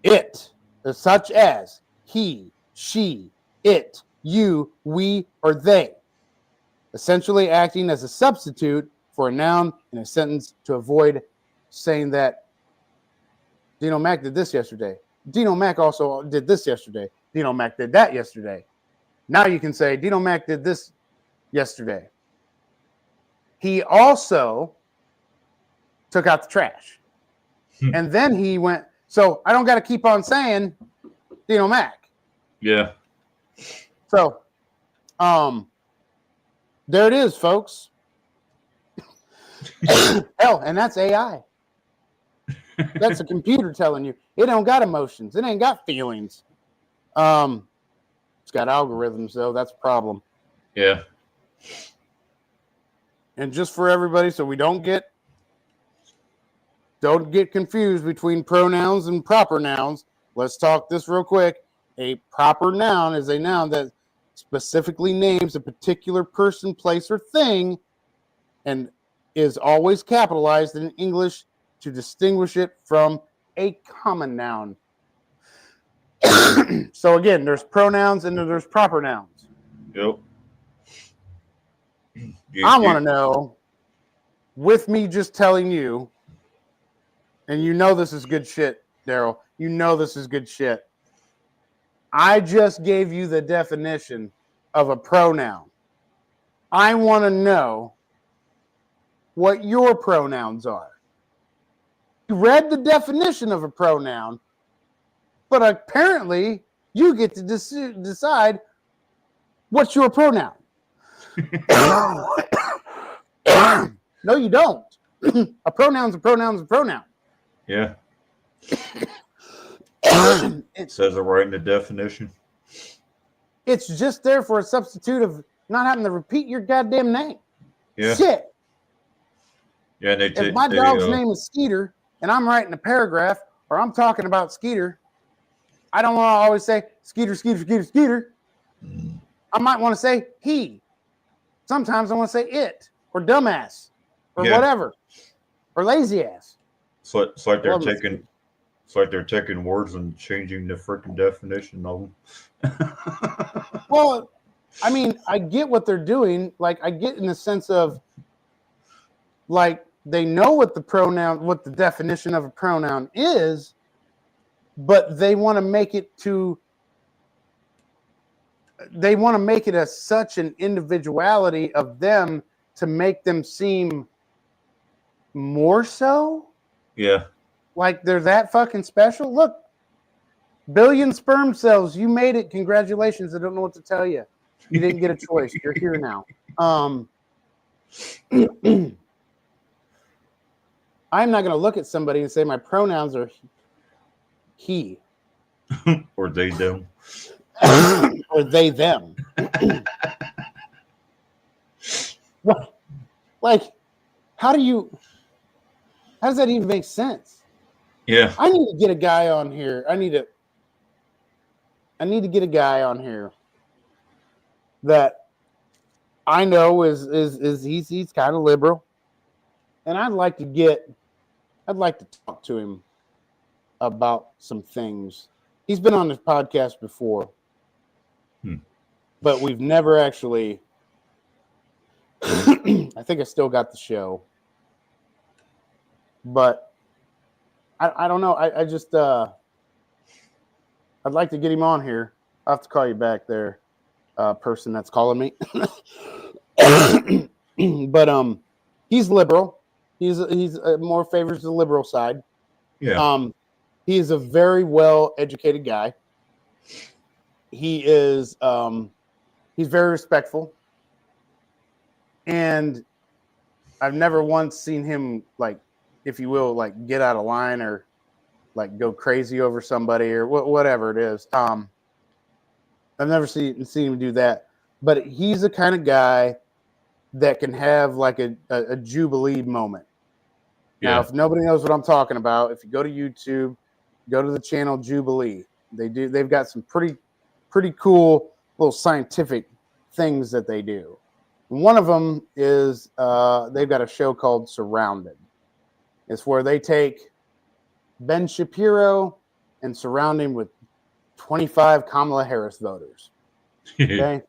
It, such as he, she, it, you, we, or they. Essentially acting as a substitute for a noun in a sentence to avoid saying that Dean O Macks did this yesterday. Dean O Macks also did this yesterday. Dean O Macks did that yesterday. Now you can say, Dean O Macks did this yesterday. He also took out the trash. And then he went, so I don't got to keep on saying Dean O Macks. Yeah. So, there it is, folks. Hell, and that's AI. That's a computer telling you it don't got emotions. It ain't got feelings. It's got algorithms, though. That's a problem. Yeah. And just for everybody, so we don't get confused between pronouns and proper nouns, let's talk this real quick. A proper noun is a noun that specifically names a particular person, place, or thing, and is always capitalized in English to distinguish it from a common noun. So again, there's pronouns and there's proper nouns. Yep. I want to know, with me just telling you, and you know this is good shit, Daryl. You know this is good shit. I just gave you the definition of a pronoun. I want to know what your pronouns are. You read the definition of a pronoun, but apparently you get to decide what's your pronoun. No, you don't. A pronoun's a pronoun's a pronoun. Yeah. It says it right in the definition. It's just there for a substitute of not having to repeat your goddamn name. Yeah. Shit. Yeah, if my dog's name is Skeeter and I'm writing a paragraph or I'm talking about Skeeter, I don't want to always say Skeeter, Skeeter, Skeeter, Skeeter. I might want to say he. Sometimes I want to say it or dumbass or whatever or lazy ass. So it's like they're taking words and changing the freaking definition of them. Well, I mean, I get what they're doing. Like, I get in the sense of, like, they know what the definition of a pronoun is, but they want to make it as such an individuality of them to make them seem more so. Yeah. Like they're that fucking special. Look, billion sperm cells. You made it. Congratulations. I don't know what to tell you. You didn't get a choice. You're here now. I'm not going to look at somebody and say my pronouns are he. Or they, them. Or they, them. What? Like, how does that even make sense? Yeah. I need to get a guy on here. I need to get a guy on here that I know is he's kind of liberal, and I'd like to talk to him about some things. He's been on this podcast before, but we've never actually. I think I still got the show, but I don't know. I just I'd like to get him on here. I'll have to call you back there, person that's calling me. But he's liberal. He's more favors the liberal side. Yeah. He is a very well educated guy. He is he's very respectful. And I've never once seen him, like, if you will, like, get out of line or like go crazy over somebody or whatever it is. I've never seen him do that. But he's the kind of guy that can have like a Jubilee moment. Yeah. Now, if nobody knows what I'm talking about, if you go to YouTube, go to the channel Jubilee. They've got some pretty cool little scientific things that they do. One of them is they've got a show called Surrounded. It's where they take Ben Shapiro and surround him with 25 Kamala Harris voters. Okay.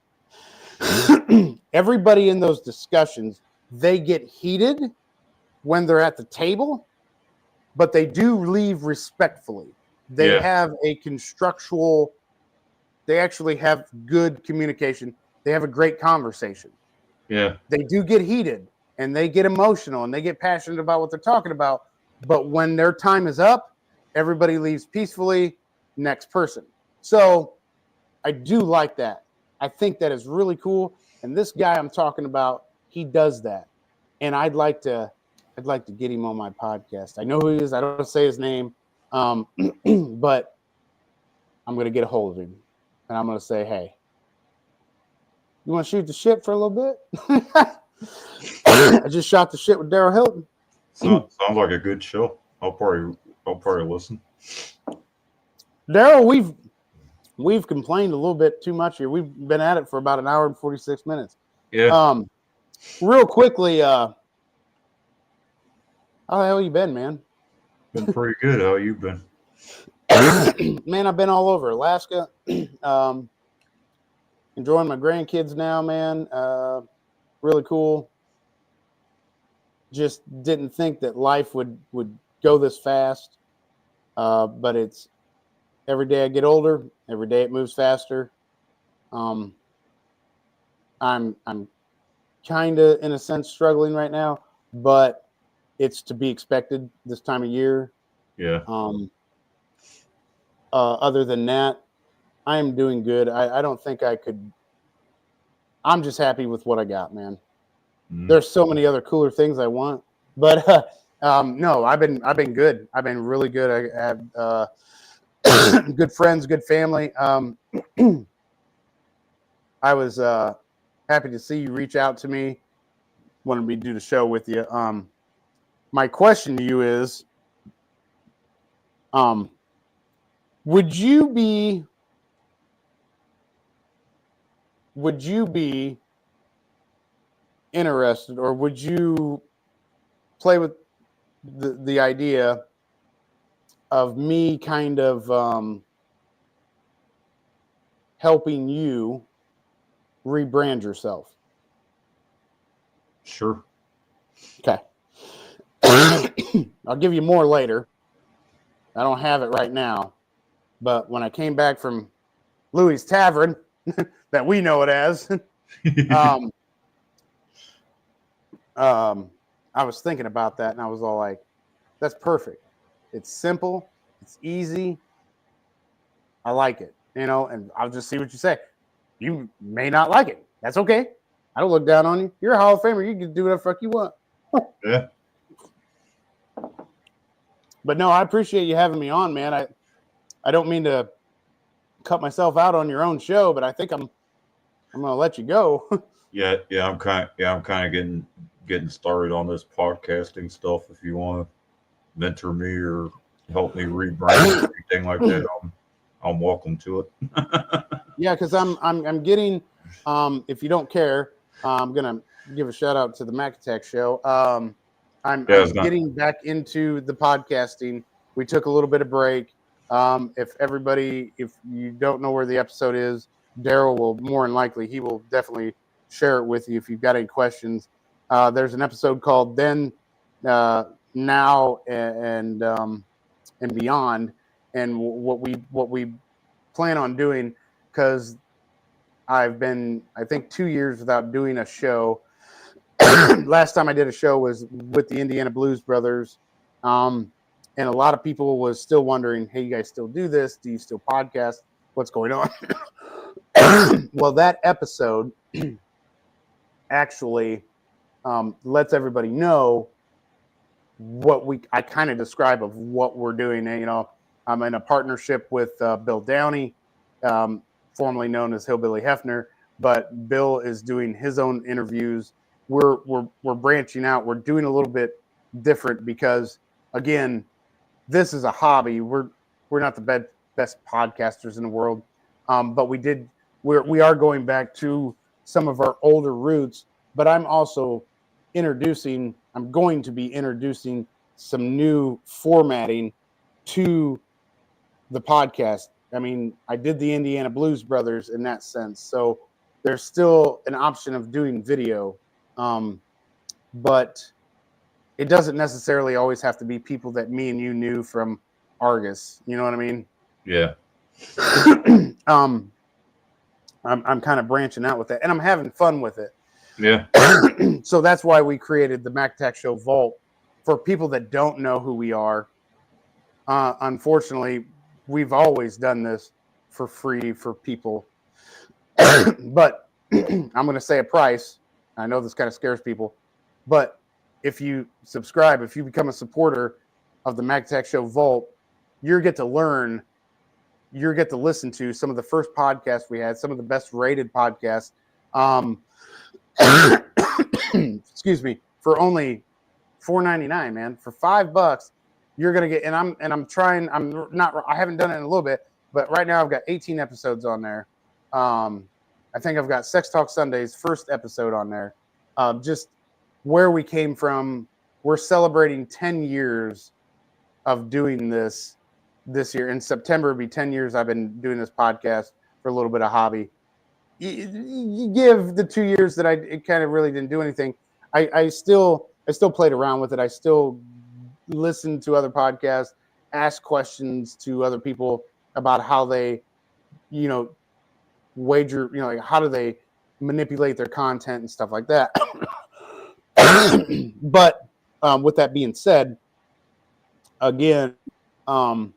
Everybody in those discussions, they get heated when they're at the table, but they do leave respectfully. They have a constructual they actually have good communication. They have a great conversation. Yeah. They do get heated and they get emotional and they get passionate about what they're talking about. But when their time is up, everybody leaves peacefully. Next person. So I do like that. I think that is really cool. And this guy I'm talking about, he does that. And I'd like to get him on my podcast. I know who he is. I don't say his name, but I'm going to get a hold of him. And I'm going to say, hey, you want to shoot the shit for a little bit? I just shot the shit with Daryl Hilton. Sounds like a good show. I'll probably listen. Daryl, we've complained a little bit too much here. We've been at it for about an hour and 46 minutes. Yeah. Real quickly, how the hell you been, man? Been pretty good. How you been? Man, I've been all over Alaska. Enjoying my grandkids now, man. Really cool. Just didn't think that life would go this fast. But it's every day I get older, every day it moves faster. I'm kind of in a sense struggling right now, but it's to be expected this time of year. Yeah. Other than that, I am doing good. I don't think I could. I'm just happy with what I got, man. There's so many other cooler things I want, but no, I've been good. I've been really good. I have good friends, good family. I was happy to see you reach out to me. Wanted me to do the show with you. My question to you is, would you be interested, or would you play with the idea of me kind of helping you rebrand yourself? Sure. Okay. I'll give you more later. I don't have it right now, but when I came back from Louis Tavern, that we know it as, I was thinking about that, and I was all like, that's perfect. It's simple. It's easy. I like it, and I'll just see what you say. You may not like it. That's okay. I don't look down on you. You're a Hall of Famer. You can do whatever the fuck you want. Yeah. But no, I appreciate you having me on, man. I don't mean to cut myself out on your own show, but I think I'm gonna let you go. Yeah. I'm kind of getting started on this podcasting stuff. If you want to mentor me or help me rebrand or anything like that, I'm welcome to it. Yeah, because I'm getting. If you don't care, I'm gonna give a shout out to the Mac Attack show. I'm getting back into the podcasting. We took a little bit of break. If you don't know where the episode is, Daryl will more than likely, he will definitely share it with you if you've got any questions. There's an episode called Then, Now, and Beyond, and what we plan on doing, because I've been, I think, 2 years without doing a show. Last time I did a show was with the Indiana Blues Brothers. And a lot of people was still wondering, hey, you guys still do this? Do you still podcast? What's going on? Well, that episode actually lets everybody know I kind of describe of what we're doing. I'm in a partnership with Bill Downey, formerly known as Hillbilly Hefner, but Bill is doing his own interviews. We're branching out. We're doing a little bit different because, again, this is a hobby. We're not the best podcasters in the world, but we are going back to some of our older roots. But I'm going to be introducing some new formatting to the podcast. I mean, I did the Indiana Blues Brothers in that sense, so there's still an option of doing video, but it doesn't necessarily always have to be people that me and you knew from Argus. You know what I mean? Yeah. I'm kind of branching out with that, and I'm having fun with it. Yeah. So that's why we created the Mac Attack Show Vault for people that don't know who we are. Unfortunately, we've always done this for free for people, but I'm going to say a price. I know this kind of scares people, but if you subscribe, if you become a supporter of the Mac Attack Show Vault, you get to learn, you get to listen to some of the first podcasts we had, some of the best rated podcasts. Excuse me, for only $4.99, man. For $5, you're gonna get. And I'm trying. I'm not. I haven't done it in a little bit, but right now I've got 18 episodes on there. I think I've got Sex Talk Sundays first episode on there. Just where we came from. We're celebrating 10 years of doing this year. In September, it'll be 10 years I've been doing this podcast for a little bit of hobby. You give the 2 years that it kind of really didn't do anything. I still played around with it. I still listened to other podcasts, ask questions to other people about how they, wager, like how do they manipulate their content and stuff like that. But with that being said, again, I'm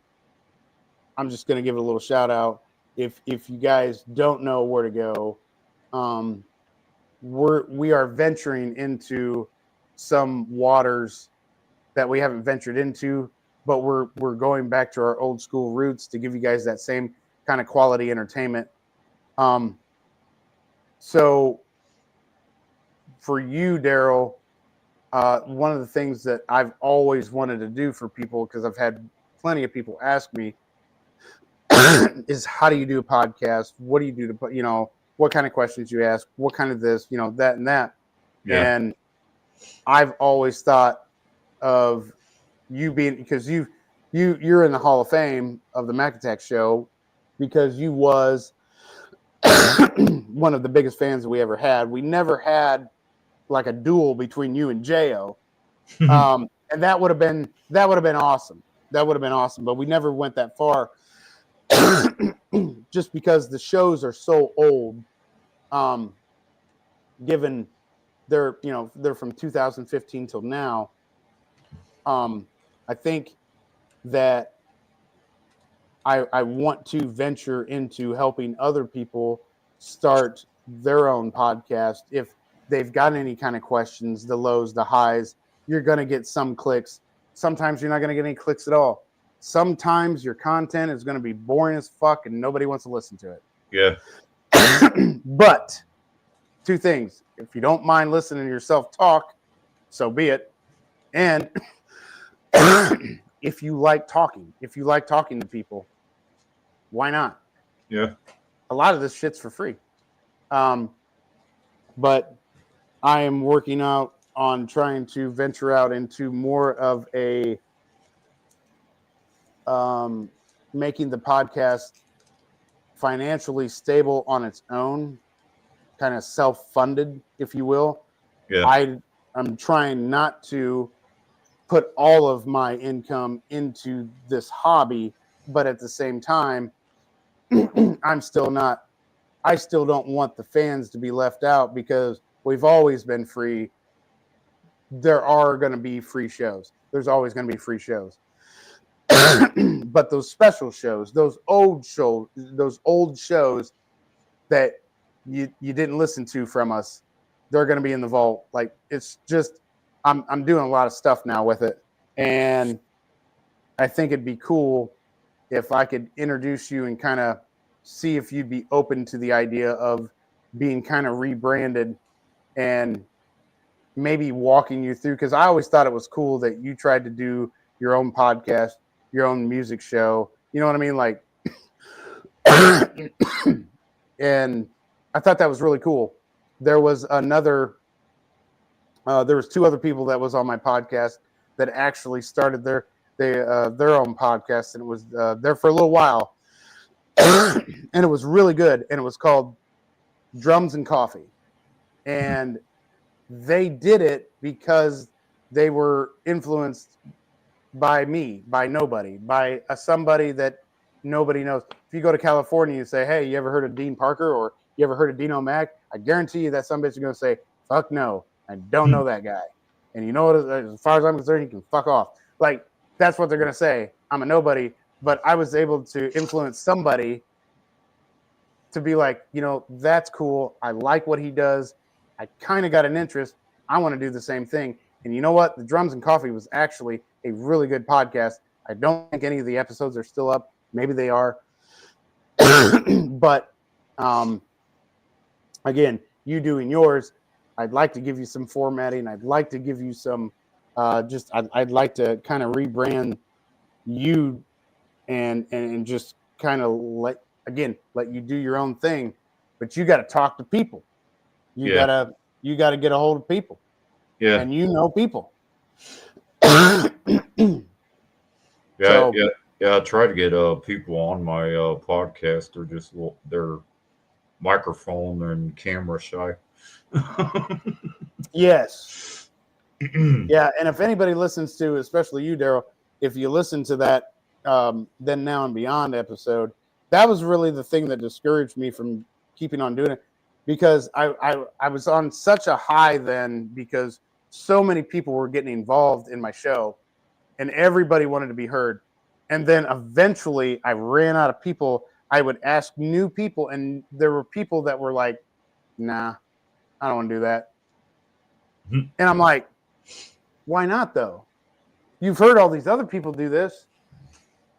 just going to give it a little shout out. If you guys don't know where to go, we are venturing into some waters that we haven't ventured into, but we're going back to our old school roots to give you guys that same kind of quality entertainment. So for you, Daryl, one of the things that I've always wanted to do for people, because I've had plenty of people ask me, is how do you do a podcast? What do you do to, what kind of questions you ask? What kind of this, that and that. Yeah. And I've always thought of you being, because you're in the Hall of Fame of the Mac Attack Show, because you was one of the biggest fans that we ever had. We never had like a duel between you and Jo. And that would have been awesome. That would have been awesome, but we never went that far. Just because the shows are so old, given they're from 2015 till now. I think that I want to venture into helping other people start their own podcast. If they've got any kind of questions, the lows, the highs, you're going to get some clicks. Sometimes you're not going to get any clicks at all. Sometimes your content is going to be boring as fuck and nobody wants to listen to it. Yeah. But two things. If you don't mind listening to yourself talk, so be it. And if you like talking to people, why not? Yeah. A lot of this shit's for free. But I am working out on trying to venture out into more of a making the podcast financially stable on its own, kind of self-funded, if you will. Yeah. I'm trying not to put all of my income into this hobby, but at the same time, I still don't want the fans to be left out, because we've always been free. There are going to be free shows. There's always going to be free shows. But those special shows, those old shows that you didn't listen to from us, they're going to be in the vault. Like, it's just, I'm doing a lot of stuff now with it, and I think it'd be cool if I could introduce you and kind of see if you'd be open to the idea of being kind of rebranded and maybe walking you through, because I always thought it was cool that you tried to do your own podcast, your own music show. You know what I mean? Like, and I thought that was really cool. There was there was two other people that was on my podcast that actually started their own podcast, and it was there for a little while. And it was really good, and it was called Drums and Coffee. And they did it because they were influenced by me, by nobody, by somebody that nobody knows. If you go to California, you say, hey, you ever heard of Dean Parker? Or You ever heard of Dean O Macks? I guarantee you that some bitch is going to say, fuck no, I don't know that guy. And you know what? As far as I'm concerned, he can fuck off. Like, that's what they're going to say. I'm a nobody. But I was able to influence somebody to be like, you know, that's cool. I like what he does. I kind of got an interest. I want to do the same thing. And you know what? The Drums and Coffee was actually a really good podcast. I don't think any of the episodes are still up. Maybe they are. But again, you doing yours, I'd like to give you some formatting. I'd like to give you some I'd like to kind of rebrand you and just kind of let you do your own thing. But you got to talk to people. You gotta get a hold of people. Yeah. And you know people. Yeah. I try to get people on my podcast. They're just they're microphone and camera shy. Yes. Yeah, and if anybody listens to, especially you, Daryl, if you listen to that Then Now and Beyond episode, that was really the thing that discouraged me from keeping on doing it, because I was on such a high then, because so many people were getting involved in my show and everybody wanted to be heard. And then eventually I ran out of people. I would ask new people, and there were people that were like, nah, I don't want to do that. And I'm like, why not though? You've heard all these other people do this.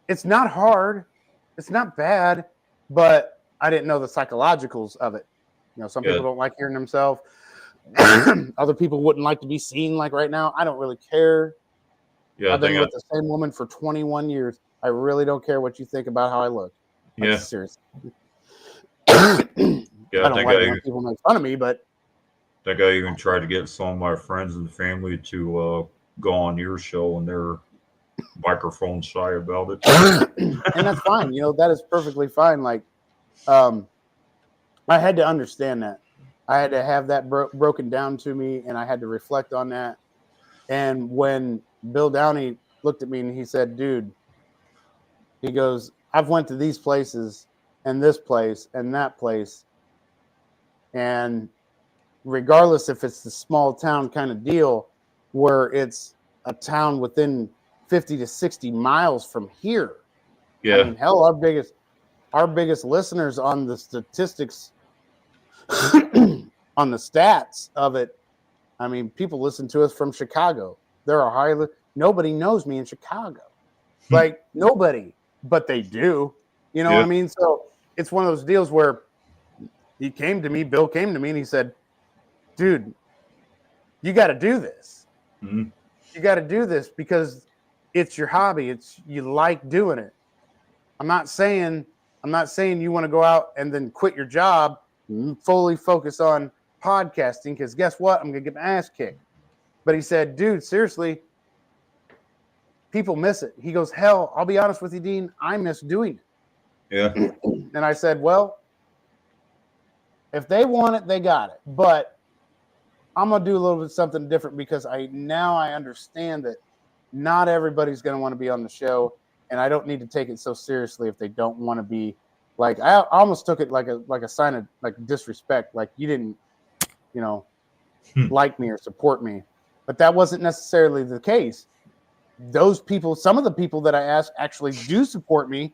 It's not hard. It's not bad, but I didn't know the psychologicals of it. You know, some people don't like hearing themselves. Other people wouldn't like to be seen like right now. I don't really care. Yeah, I've been with the same woman for 21 years. I really don't care what you think about how I look. Like, seriously. I don't like when people make fun of me, but I think I even tried to get some of my friends and family to go on your show, and they're microphone shy about it. And that's fine. You know, that is perfectly fine. Like, I had to understand that. I had to have that broken down to me, and I had to reflect on that. And when Bill Downey looked at me and he said, dude, he goes, I've went to these places and this place and that place. And regardless if it's the small town kind of deal where it's a town within 50 to 60 miles from here. Yeah. I mean, hell, our biggest listeners on the statistics, on the stats of it. I mean, people listen to us from Chicago. There are nobody knows me in Chicago. Like, nobody, but they do. You know what I mean? So it's one of those deals where Bill came to me and he said, dude, you got to do this. Mm-hmm. You got to do this because it's your hobby. You like doing it. I'm not saying you want to go out and then quit your job and fully focus on podcasting, because guess what? I'm going to get my ass kicked. But he said, dude, seriously, people miss it. He goes, hell, I'll be honest with you, Dean, I miss doing it. Yeah. And I said, well, if they want it, they got it. But I'm going to do a little bit something different, because I understand that not everybody's going to want to be on the show, and I don't need to take it so seriously if they don't want to be. Like, I almost took it like a sign of like disrespect, like you didn't, you know, like me or support me. But that wasn't necessarily the case. Those people, some of the people that I asked actually do support me,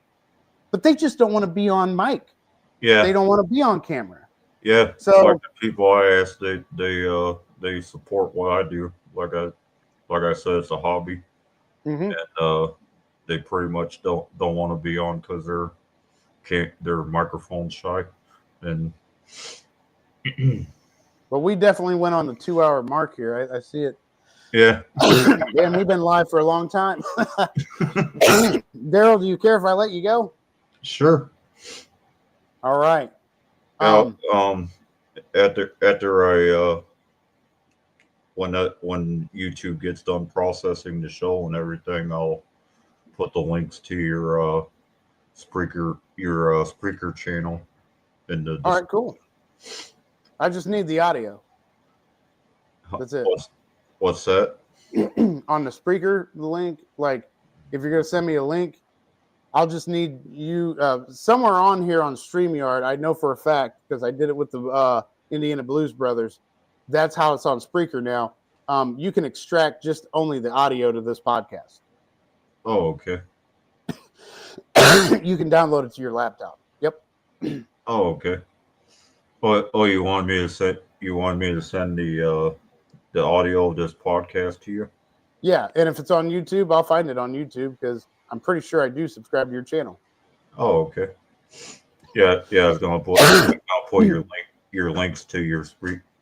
but they just don't want to be on mic. Yeah. They don't want to be on camera. Yeah. So like the people I asked, they support what I do. Like I said, it's a hobby. Mm-hmm. And they pretty much don't want to be on because they're microphone shy. And but we definitely went on the 2-hour mark here. I see it. Yeah. Damn, we've been live for a long time. Daryl, do you care if I let you go? Sure. All right. After I when YouTube gets done processing the show and everything, I'll put the links to your Spreaker channel in the. All right, cool. I just need the audio. That's it. What's that? On the Spreaker, the link, like if you're gonna send me a link, I'll just need you somewhere on here on StreamYard. I know for a fact because I did it with the Indiana Blues Brothers. That's how it's on Spreaker now. You can extract just only the audio to this podcast. Oh, okay. You can download it to your laptop. Yep. Oh, okay. Oh, you want me to send the audio of this podcast to you? Yeah, and if it's on YouTube, I'll find it on YouTube because I'm pretty sure I do subscribe to your channel. Oh, okay. Yeah. I was gonna put your links to your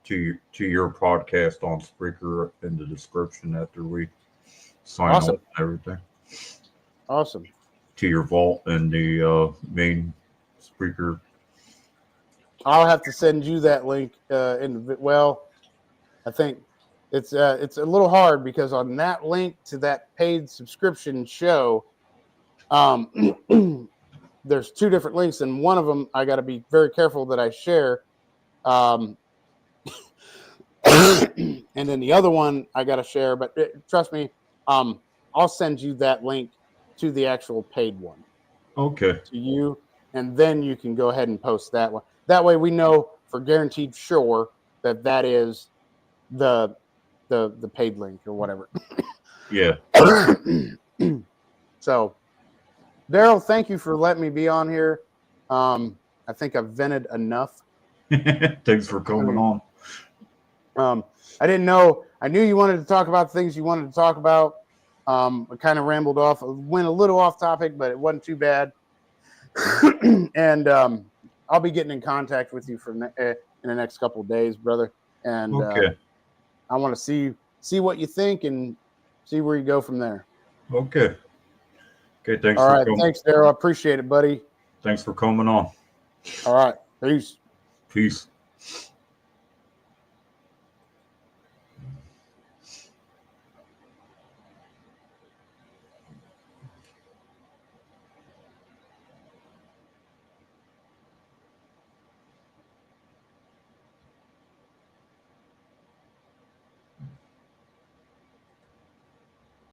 your podcast on Spreaker in the description after we sign Awesome. up and everything. Awesome. To your vault and the main Spreaker. I'll have to send you that link. I think it's a little hard because on that link to that paid subscription show, there's two different links, and one of them I got to be very careful that I share. And then the other one I got to share, but trust me, I'll send you that link to the actual paid one. Okay. To you, and then you can go ahead and post that one. That way we know for guaranteed sure that is the paid link or whatever. Yeah. So, Daryl, thank you for letting me be on here. I think I've vented enough. Thanks for coming on. I didn't know. I knew you wanted to talk about things you wanted to talk about. I kind of rambled off, went a little off topic, but it wasn't too bad. And I'll be getting in contact with you in the next couple of days, brother. And Okay. I want to see what you think and see where you go from there. Okay. Okay. Thanks. All right. Thanks, Daryl. I appreciate it, buddy. Thanks for coming on. All right. Peace. Peace.